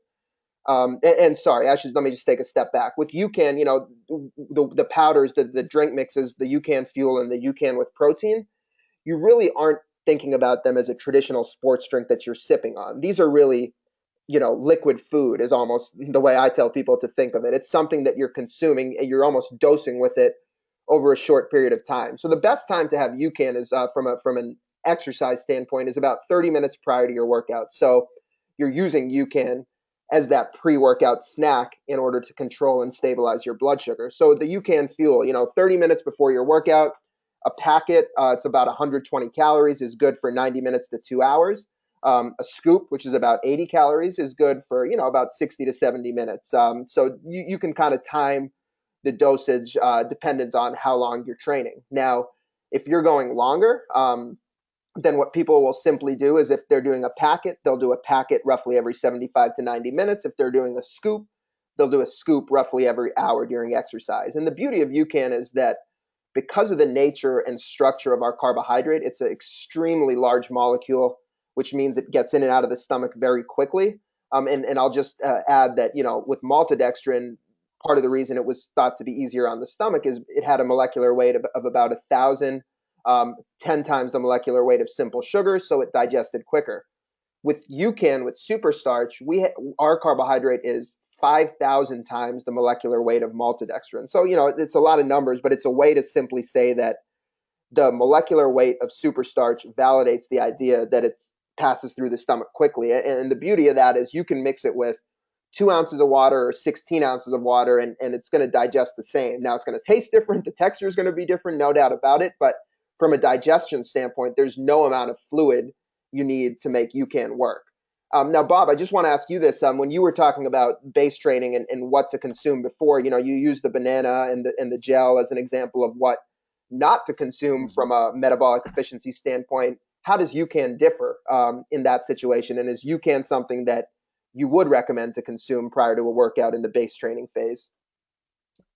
S1: And sorry, let me just take a step back. With UCAN, the powders, the drink mixes, the UCAN fuel and the UCAN with protein, you really aren't thinking about them as a traditional sports drink that you're sipping on. These are really, liquid food is almost the way I tell people to think of it. It's something that you're consuming and you're almost dosing with it over a short period of time. So the best time to have UCAN is from an exercise standpoint is about 30 minutes prior to your workout. So you're using UCAN as that pre-workout snack in order to control and stabilize your blood sugar. So the UCAN fuel, 30 minutes before your workout, a packet, it's about 120 calories, is good for 90 minutes to 2 hours. A scoop, which is about 80 calories, is good for, about 60 to 70 minutes. So you can kind of time the dosage dependent on how long you're training. Now, if you're going longer, then what people will simply do is if they're doing a packet, they'll do a packet roughly every 75 to 90 minutes. If they're doing a scoop, they'll do a scoop roughly every hour during exercise. And the beauty of UCAN is that because of the nature and structure of our carbohydrate, it's an extremely large molecule, which means it gets in and out of the stomach very quickly. And I'll just add that, with maltodextrin, part of the reason it was thought to be easier on the stomach is it had a molecular weight of about 1,000, 10 times the molecular weight of simple sugars, so it digested quicker. With UCAN, with superstarch, our carbohydrate is 5,000 times the molecular weight of maltodextrin. So, it's a lot of numbers, but it's a way to simply say that the molecular weight of superstarch validates the idea that it passes through the stomach quickly. And the beauty of that is you can mix it with 2 ounces of water or 16 ounces of water, and it's going to digest the same. Now, it's going to taste different. The texture is going to be different, no doubt about it. But from a digestion standpoint, there's no amount of fluid you need to make UCAN work. Now, Bob, I just want to ask you this. When you were talking about base training and what to consume before, you used the banana and the gel as an example of what not to consume from a metabolic efficiency standpoint. How does UCAN differ in that situation? And is UCAN something that you would recommend to consume prior to a workout in the base training phase?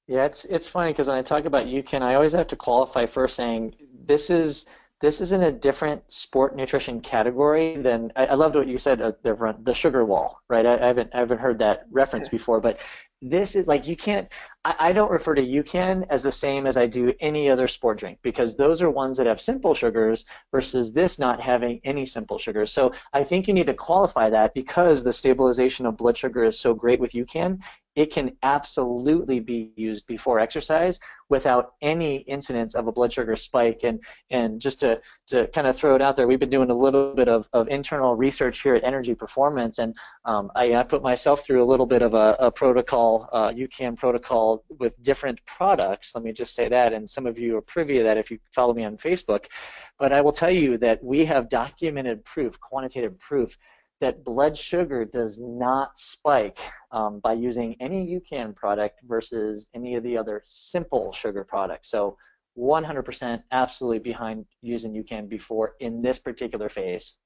S2: Yeah, it's funny because when I talk about UCAN, I always have to qualify first saying this is in a different sport nutrition category than I loved what you said the sugar wall, right? I haven't heard that reference before, but this is like, you can't, I don't refer to UCAN as the same as I do any other sport drink, because those are ones that have simple sugars versus this not having any simple sugars. So I think you need to qualify that, because the stabilization of blood sugar is so great with UCAN. It can absolutely be used before exercise without any incidence of a blood sugar spike. And just to kind of throw it out there, we've been doing a little bit of internal research here at Energy Performance, and I put myself through a little bit of a protocol, UCAN protocol with different products. Let me just say that, and some of you are privy to that if you follow me on Facebook. But I will tell you that we have documented proof, quantitative proof, that blood sugar does not spike by using any UCAN product versus any of the other simple sugar products. So 100% absolutely behind using UCAN before in this particular phase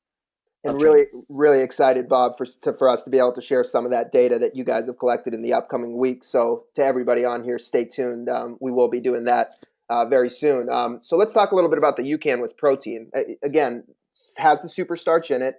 S1: And
S2: of
S1: really,
S2: training.
S1: really excited, Bob, for us to be able to share some of that data that you guys have collected in the upcoming weeks. So to everybody on here, stay tuned. We will be doing that very soon. So let's talk a little bit about the UCAN with protein. Again, has the super starch in it,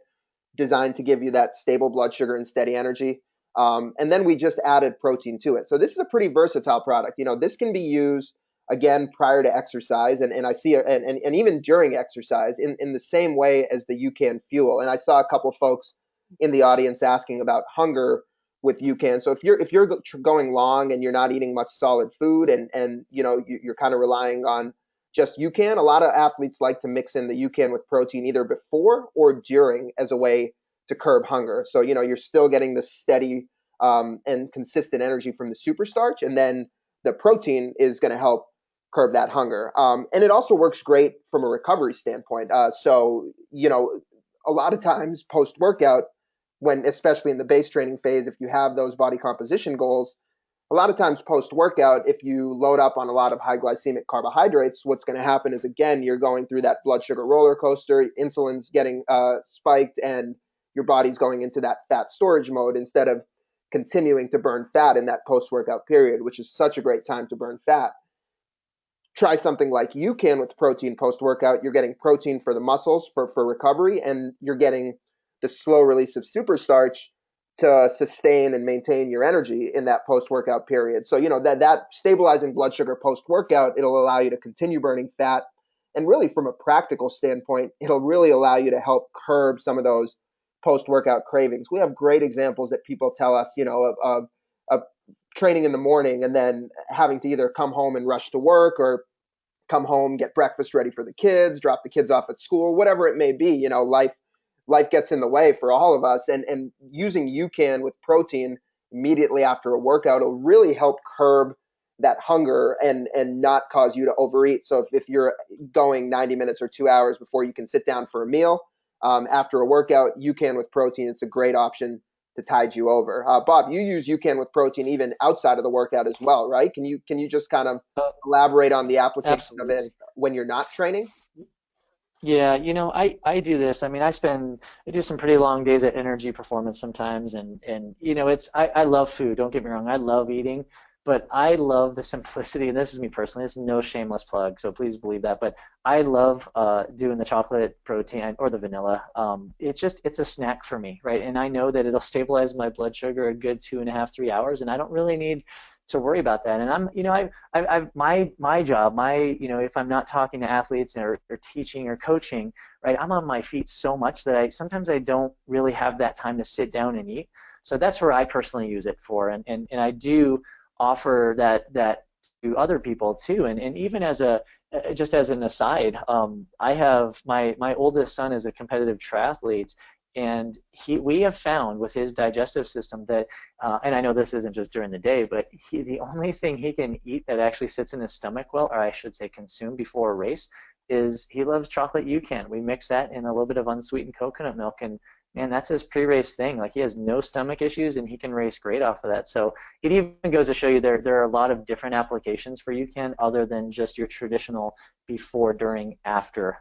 S1: designed to give you that stable blood sugar and steady energy. And then we just added protein to it. So this is a pretty versatile product. You know, this can be used again prior to exercise, and I see and even during exercise in the same way as the UCAN fuel. And I saw a couple folks in the audience asking about hunger with UCAN. So if you're going long and you're not eating much solid food, and you know you're kind of relying on just UCAN, a lot of athletes like to mix in the UCAN with protein either before or during as a way to curb hunger. So you know you're still getting the steady and consistent energy from the super starch, and then the protein is going to help curb that hunger. And it also works great from a recovery standpoint. So, you know, a lot of times post workout, when especially in the base training phase, if you have those body composition goals, a lot of times post workout, if you load up on a lot of high glycemic carbohydrates, what's going to happen is, again, you're going through that blood sugar roller coaster, insulin's getting spiked, and your body's going into that fat storage mode instead of continuing to burn fat in that post workout period, which is such a great time to burn fat. Try something like UCAN with protein post workout. You're getting protein for the muscles for recovery, and you're getting the slow release of super starch to sustain and maintain your energy in that post workout period. So, you know, that stabilizing blood sugar post workout, it'll allow you to continue burning fat. And really, from a practical standpoint, it'll really allow you to help curb some of those post workout cravings. We have great examples that people tell us, you know, of training in the morning and then having to either come home and rush to work, or come home, get breakfast ready for the kids, drop the kids off at school, whatever it may be. You know, life gets in the way for all of us, and using UCAN with protein immediately after a workout will really help curb that hunger and not cause you to overeat. So if you're going 90 minutes or 2 hours before you can sit down for a meal, after a workout, UCAN with protein, it's a great option to tide you over. Bob, you use UCAN with protein even outside of the workout as well, right? Can you just kind of
S2: Uh,
S1: elaborate on the application of it
S2: Absolutely.
S1: when you're not training?
S2: Yeah, you know, I do this. I mean, I do some pretty long days at Energy Performance sometimes, and you know, I love food. Don't get me wrong, I love eating, but I love the simplicity. And this is me personally. It's no shameless plug, so please believe that. But I love doing the chocolate protein or the vanilla. It's a snack for me, right? And I know that it'll stabilize my blood sugar a good 2.5, 3 hours, and I don't really need to worry about that. And I'm, you know, my job, you know, if I'm not talking to athletes or teaching or coaching, right, I'm on my feet so much that sometimes I don't really have that time to sit down and eat. So that's where I personally use it for, and I do offer that to other people too. And even as a just as an aside, I have my oldest son is a competitive triathlete, and we have found with his digestive system that, and I know this isn't just during the day, but the only thing he can eat that actually sits in his stomach well, or I should say consume before a race, is he loves chocolate UCAN. We mix that in a little bit of unsweetened coconut milk, and man, that's his pre-race thing. Like, he has no stomach issues, and he can race great off of that. So it even goes to show you there are a lot of different applications for UCAN other than just your traditional before, during, after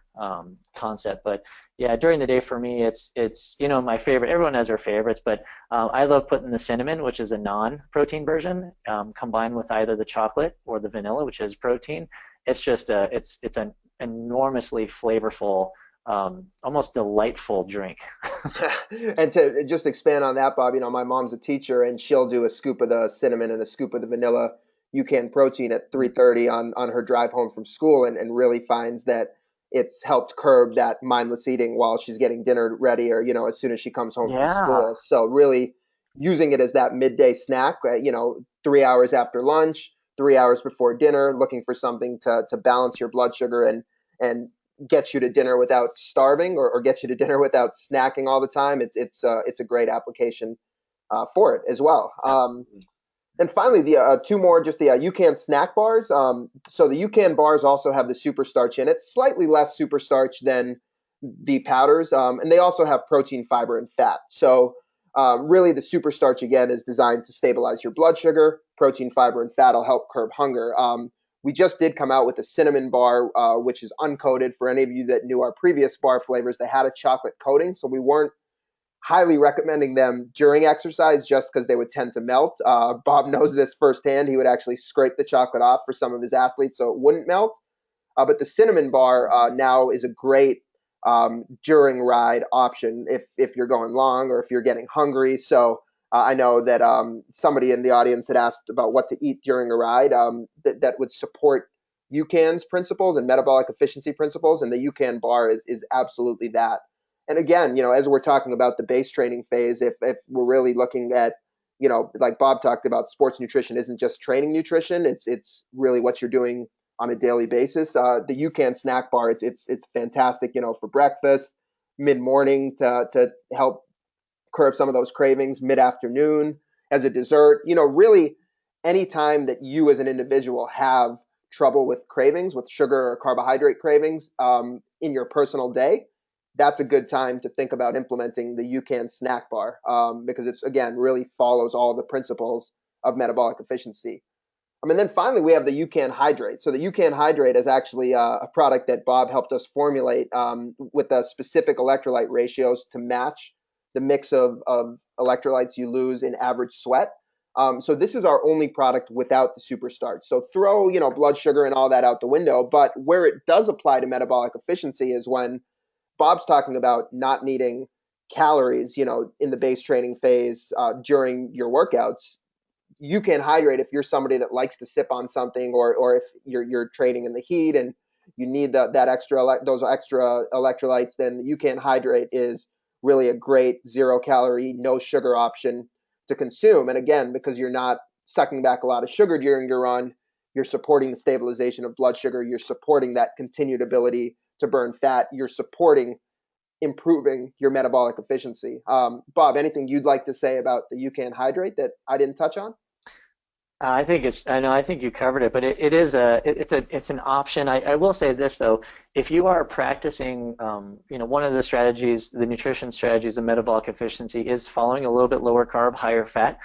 S2: concept. But yeah, during the day for me, it's you know, my favorite. Everyone has their favorites, but I love putting the cinnamon, which is a non-protein version, combined with either the chocolate or the vanilla, which is protein. It's just it's an enormously flavorful almost delightful drink.
S1: And to just expand on that, Bob, my mom's a teacher, and she'll do a scoop of the cinnamon and a scoop of the vanilla UCAN protein at 3:30 on her drive home from school, and really finds that it's helped curb that mindless eating while she's getting dinner ready, or as soon as she comes home from
S2: Yeah.
S1: school. So really using it as that midday snack, 3 hours after lunch, 3 hours before dinner, looking for something to balance your blood sugar and get you to dinner without starving, or get you to dinner without snacking all the time. It's a great application for it as well.
S2: Absolutely.
S1: And finally, the two more, just the UCAN snack bars. So the UCAN bars also have the super starch in it, slightly less super starch than the powders, and they also have protein, fiber, and fat. So really, the super starch again is designed to stabilize your blood sugar. Protein, fiber, and fat will help curb hunger. We just did come out with a cinnamon bar, which is uncoated. For any of you that knew our previous bar flavors, they had a chocolate coating, so we weren't highly recommending them during exercise just because they would tend to melt. Bob knows this firsthand. He would actually scrape the chocolate off for some of his athletes so it wouldn't melt. But the cinnamon bar now is a great during ride option if you're going long or if you're getting hungry. So I know that somebody in the audience had asked about what to eat during a ride that would support UCAN's principles and metabolic efficiency principles, and the UCAN bar is absolutely that. And again, as we're talking about the base training phase, if we're really looking at like Bob talked about, sports nutrition isn't just training nutrition. It's really what you're doing on a daily basis. The UCAN snack bar, it's fantastic, for breakfast, mid morning to help curb some of those cravings, mid afternoon as a dessert. Really any time that you as an individual have trouble with cravings, with sugar or carbohydrate cravings in your personal day, that's a good time to think about implementing the UCAN snack bar because it's again really follows all the principles of metabolic efficiency. And then finally, we have the UCAN Hydrate. So the UCAN Hydrate is actually a product that Bob helped us formulate with specific electrolyte ratios to match the mix of electrolytes you lose in average sweat. So this is our only product without the super starch. So throw blood sugar and all that out the window. But where it does apply to metabolic efficiency is when Bob's talking about not needing calories, in the base training phase during your workouts. UCAN Hydrate, if you're somebody that likes to sip on something, or if you're training in the heat and you need that those extra electrolytes, then UCAN Hydrate is really a great 0 calorie, no sugar option to consume. And again, because you're not sucking back a lot of sugar during your run, you're supporting the stabilization of blood sugar. You're supporting that continued ability to burn fat. You're supporting improving your metabolic efficiency. Bob, anything you'd like to say about the UCAN Hydrate that I didn't touch on?
S2: I know, I think you covered it, but it's an option. I will say this though, if you are practicing, one of the strategies, the nutrition strategies of metabolic efficiency is following a little bit lower carb, higher fat.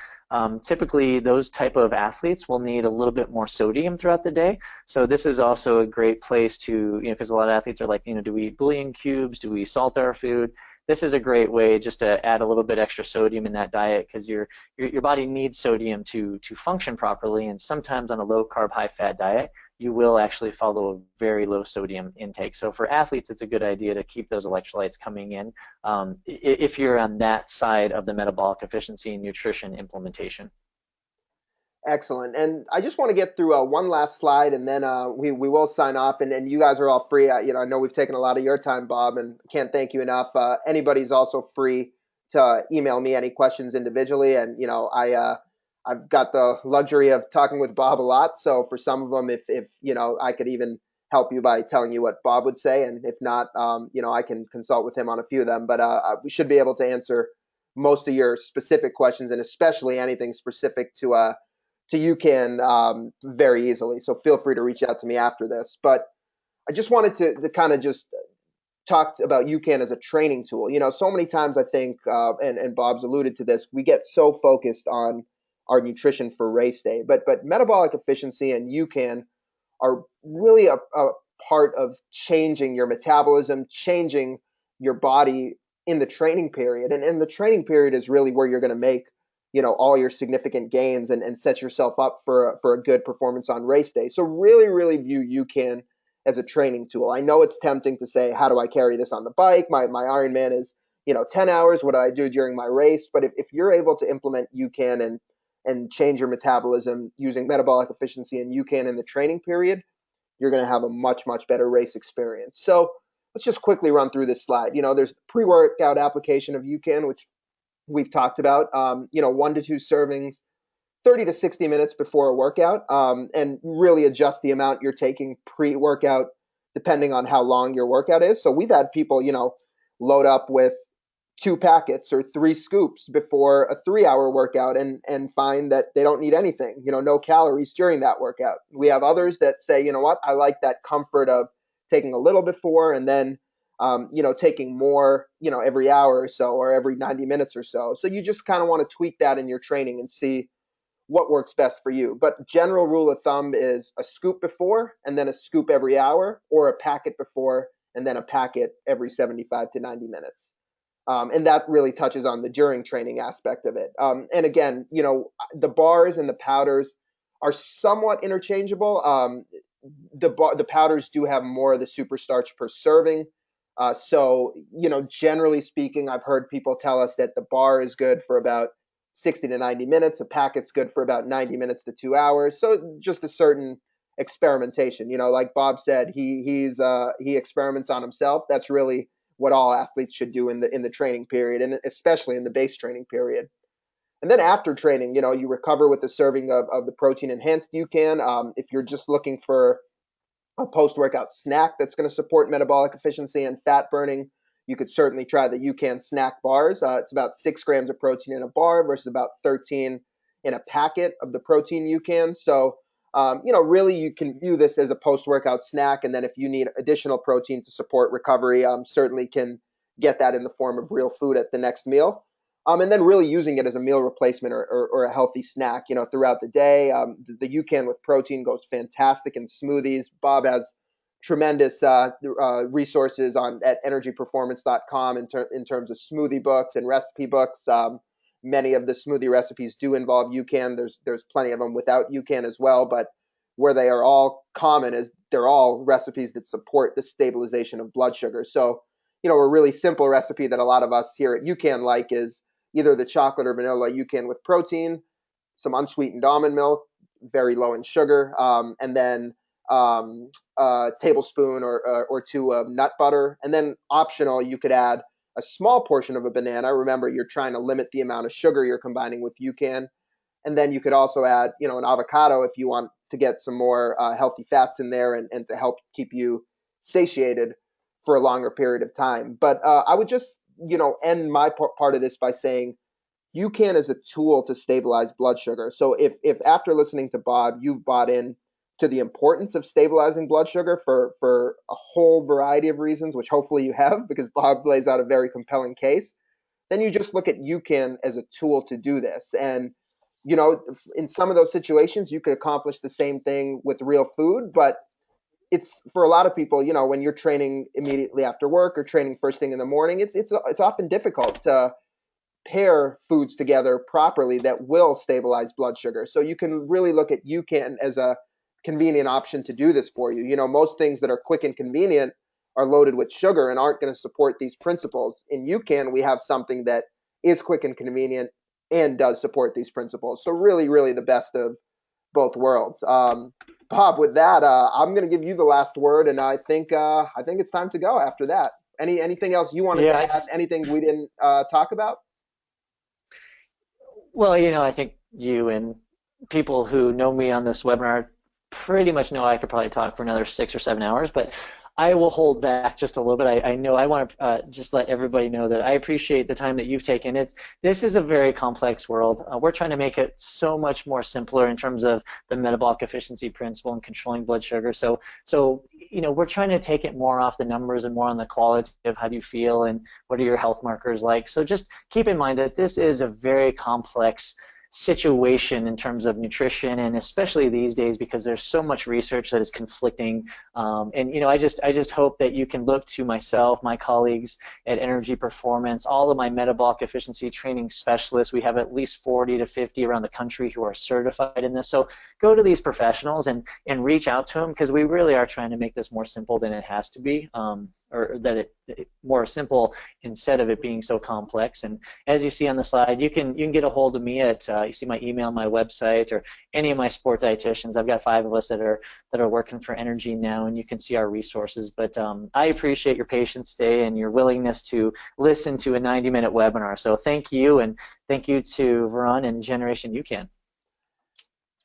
S2: Typically, those type of athletes will need a little bit more sodium throughout the day. So this is also a great place to, because a lot of athletes are like, do we eat bouillon cubes? Do we salt our food? This is a great way just to add a little bit extra sodium in that diet because your body needs sodium to function properly. And sometimes on a low carb, high fat diet, you will actually follow a very low sodium intake. So for athletes, it's a good idea to keep those electrolytes coming in if you're on that side of the metabolic efficiency and nutrition implementation.
S1: Excellent. And I just want to get through one last slide, and then we will sign off. And you guys are all free. I know we've taken a lot of your time, Bob, and can't thank you enough. Anybody's also free to email me any questions individually. And I've got the luxury of talking with Bob a lot. So for some of them, if I could even help you by telling you what Bob would say, and if not, I can consult with him on a few of them. But we should be able to answer most of your specific questions, and especially anything specific to UCAN very easily. So feel free to reach out to me after this. But I just wanted to kind of just talk about UCAN as a training tool. So many times I think, and Bob's alluded to this, we get so focused on our nutrition for race day. But metabolic efficiency and UCAN are really a part of changing your metabolism, changing your body in the training period. And the training period is really where you're going to make all your significant gains and set yourself up for a good performance on race day. So really, really view UCAN as a training tool. I know it's tempting to say, how do I carry this on the bike? My Ironman is, 10 hours. What do I do during my race? But if you're able to implement UCAN and change your metabolism using metabolic efficiency and UCAN in the training period, you're going to have a much, much better race experience. So let's just quickly run through this slide. There's pre-workout application of UCAN, which we've talked about, 1 to 2 servings, 30 to 60 minutes before a workout, and really adjust the amount you're taking pre-workout depending on how long your workout is. So we've had people, load up with 2 packets or 3 scoops before a 3-hour workout and find that they don't need anything, no calories during that workout. We have others that say, you know what, I like that comfort of taking a little before and then, taking more, every hour or so or every 90 minutes or so. So you just kind of want to tweak that in your training and see what works best for you. But general rule of thumb is a scoop before and then a scoop every hour, or a packet before and then a packet every 75 to 90 minutes. And that really touches on the during training aspect of it. And again, the bars and the powders are somewhat interchangeable. The powders do have more of the superstarch per serving. So, generally speaking, I've heard people tell us that the bar is good for about 60 to 90 minutes. A packet's good for about 90 minutes to 2 hours. So just a certain experimentation, like Bob said, he experiments on himself. That's really what all athletes should do in the training period, and especially in the base training period. And then after training, you recover with the serving of the protein enhanced UCAN. If you're just looking for a post-workout snack that's going to support metabolic efficiency and fat burning, you could certainly try the UCAN snack bars. It's about 6 grams of protein in a bar versus about 13 in a packet of the protein UCAN. So, really you can view this as a post-workout snack. And then if you need additional protein to support recovery, certainly can get that in the form of real food at the next meal. And then really using it as a meal replacement or a healthy snack, throughout the day. The UCAN with protein goes fantastic in smoothies. Bob has tremendous resources at energyperformance.com in terms of smoothie books and recipe books. Many of the smoothie recipes do involve UCAN. There's plenty of them without UCAN as well, but where they are all common is they're all recipes that support the stabilization of blood sugar. So, a really simple recipe that a lot of us here at UCAN like is either the chocolate or vanilla UCAN with protein, some unsweetened almond milk, very low in sugar, and then a tablespoon or 2 of nut butter. And then optional, you could add a small portion of a banana. Remember, you're trying to limit the amount of sugar you're combining with UCAN. And then you could also add, an avocado if you want to get some more healthy fats in there and to help keep you satiated for a longer period of time. But I would just, end my part of this by saying UCAN is a tool to stabilize blood sugar. So if after listening to Bob, you've bought in to the importance of stabilizing blood sugar for a whole variety of reasons, which hopefully you have, because Bob lays out a very compelling case, then you just look at UCAN as a tool to do this. And, in some of those situations, you could accomplish the same thing with real food, but it's for a lot of people, when you're training immediately after work or training first thing in the morning, it's often difficult to pair foods together properly that will stabilize blood sugar. So you can really look at UCAN as a convenient option to do this for you. Most things that are quick and convenient are loaded with sugar and aren't going to support these principles. In UCAN, we have something that is quick and convenient and does support these principles. So really, really the best of both worlds. Bob, with that, I'm going to give you the last word, and I think it's time to go after that. Anything else you wanted to add? Anything we didn't talk about?
S2: Well, I think you and people who know me on this webinar pretty much know I could probably talk for another 6 or 7 hours, but I will hold back just a little bit. I know I want to just let everybody know that I appreciate the time that you've taken. This is a very complex world. We're trying to make it so much more simpler in terms of the metabolic efficiency principle and controlling blood sugar. So we're trying to take it more off the numbers and more on the quality of how do you feel and what are your health markers like. So just keep in mind that this is a very complex situation in terms of nutrition, and especially these days because there's so much research that is conflicting. And I just hope that you can look to myself, my colleagues at Energy Performance, all of my metabolic efficiency training specialists. We have at least 40 to 50 around the country who are certified in this. So go to these professionals and reach out to them, because we really are trying to make this more simple than it has to be, or that it more simple instead of it being so complex. And as you see on the slide, you can get a hold of me at you see my email, my website, or any of my sport dietitians. I've got 5 of us that are working for Energy now, and you can see our resources. But I appreciate your patience today and your willingness to listen to a 90-minute webinar. So thank you, and thank you to Varun and Generation UCAN.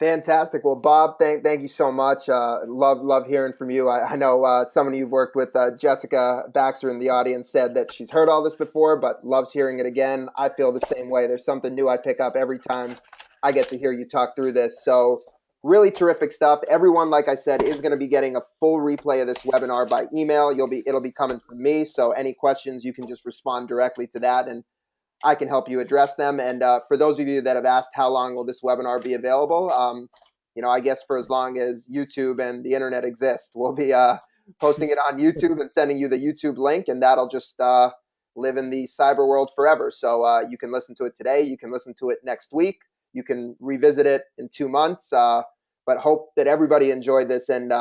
S1: Fantastic. Well, Bob, thank you so much. Love hearing from you. I know someone you've worked with, Jessica Baxter, in the audience, said that she's heard all this before, but loves hearing it again. I feel the same way. There's something new I pick up every time I get to hear you talk through this. So really terrific stuff. Everyone, like I said, is going to be getting a full replay of this webinar by email. It'll be coming from me. So any questions, you can just respond directly to that, and I can help you address them. And for those of you that have asked how long will this webinar be available, I guess for as long as YouTube and the internet exist. We'll be posting it on YouTube and sending you the YouTube link, and that'll just live in the cyber world forever. So you can listen to it today. You can listen to it next week. You can revisit it in 2 months. But hope that everybody enjoyed this, and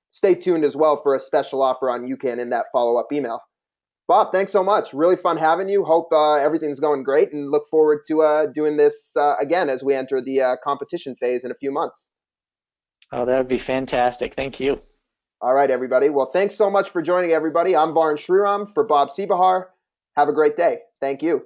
S1: stay tuned as well for a special offer on UCAN in that follow-up email. Bob, thanks so much. Really fun having you. Hope everything's going great, and look forward to doing this again as we enter the competition phase in a few months.
S2: Oh, that would be fantastic. Thank you.
S1: All right, everybody. Well, thanks so much for joining, everybody. I'm Varun Shriram for Bob Seebohar. Have a great day. Thank you.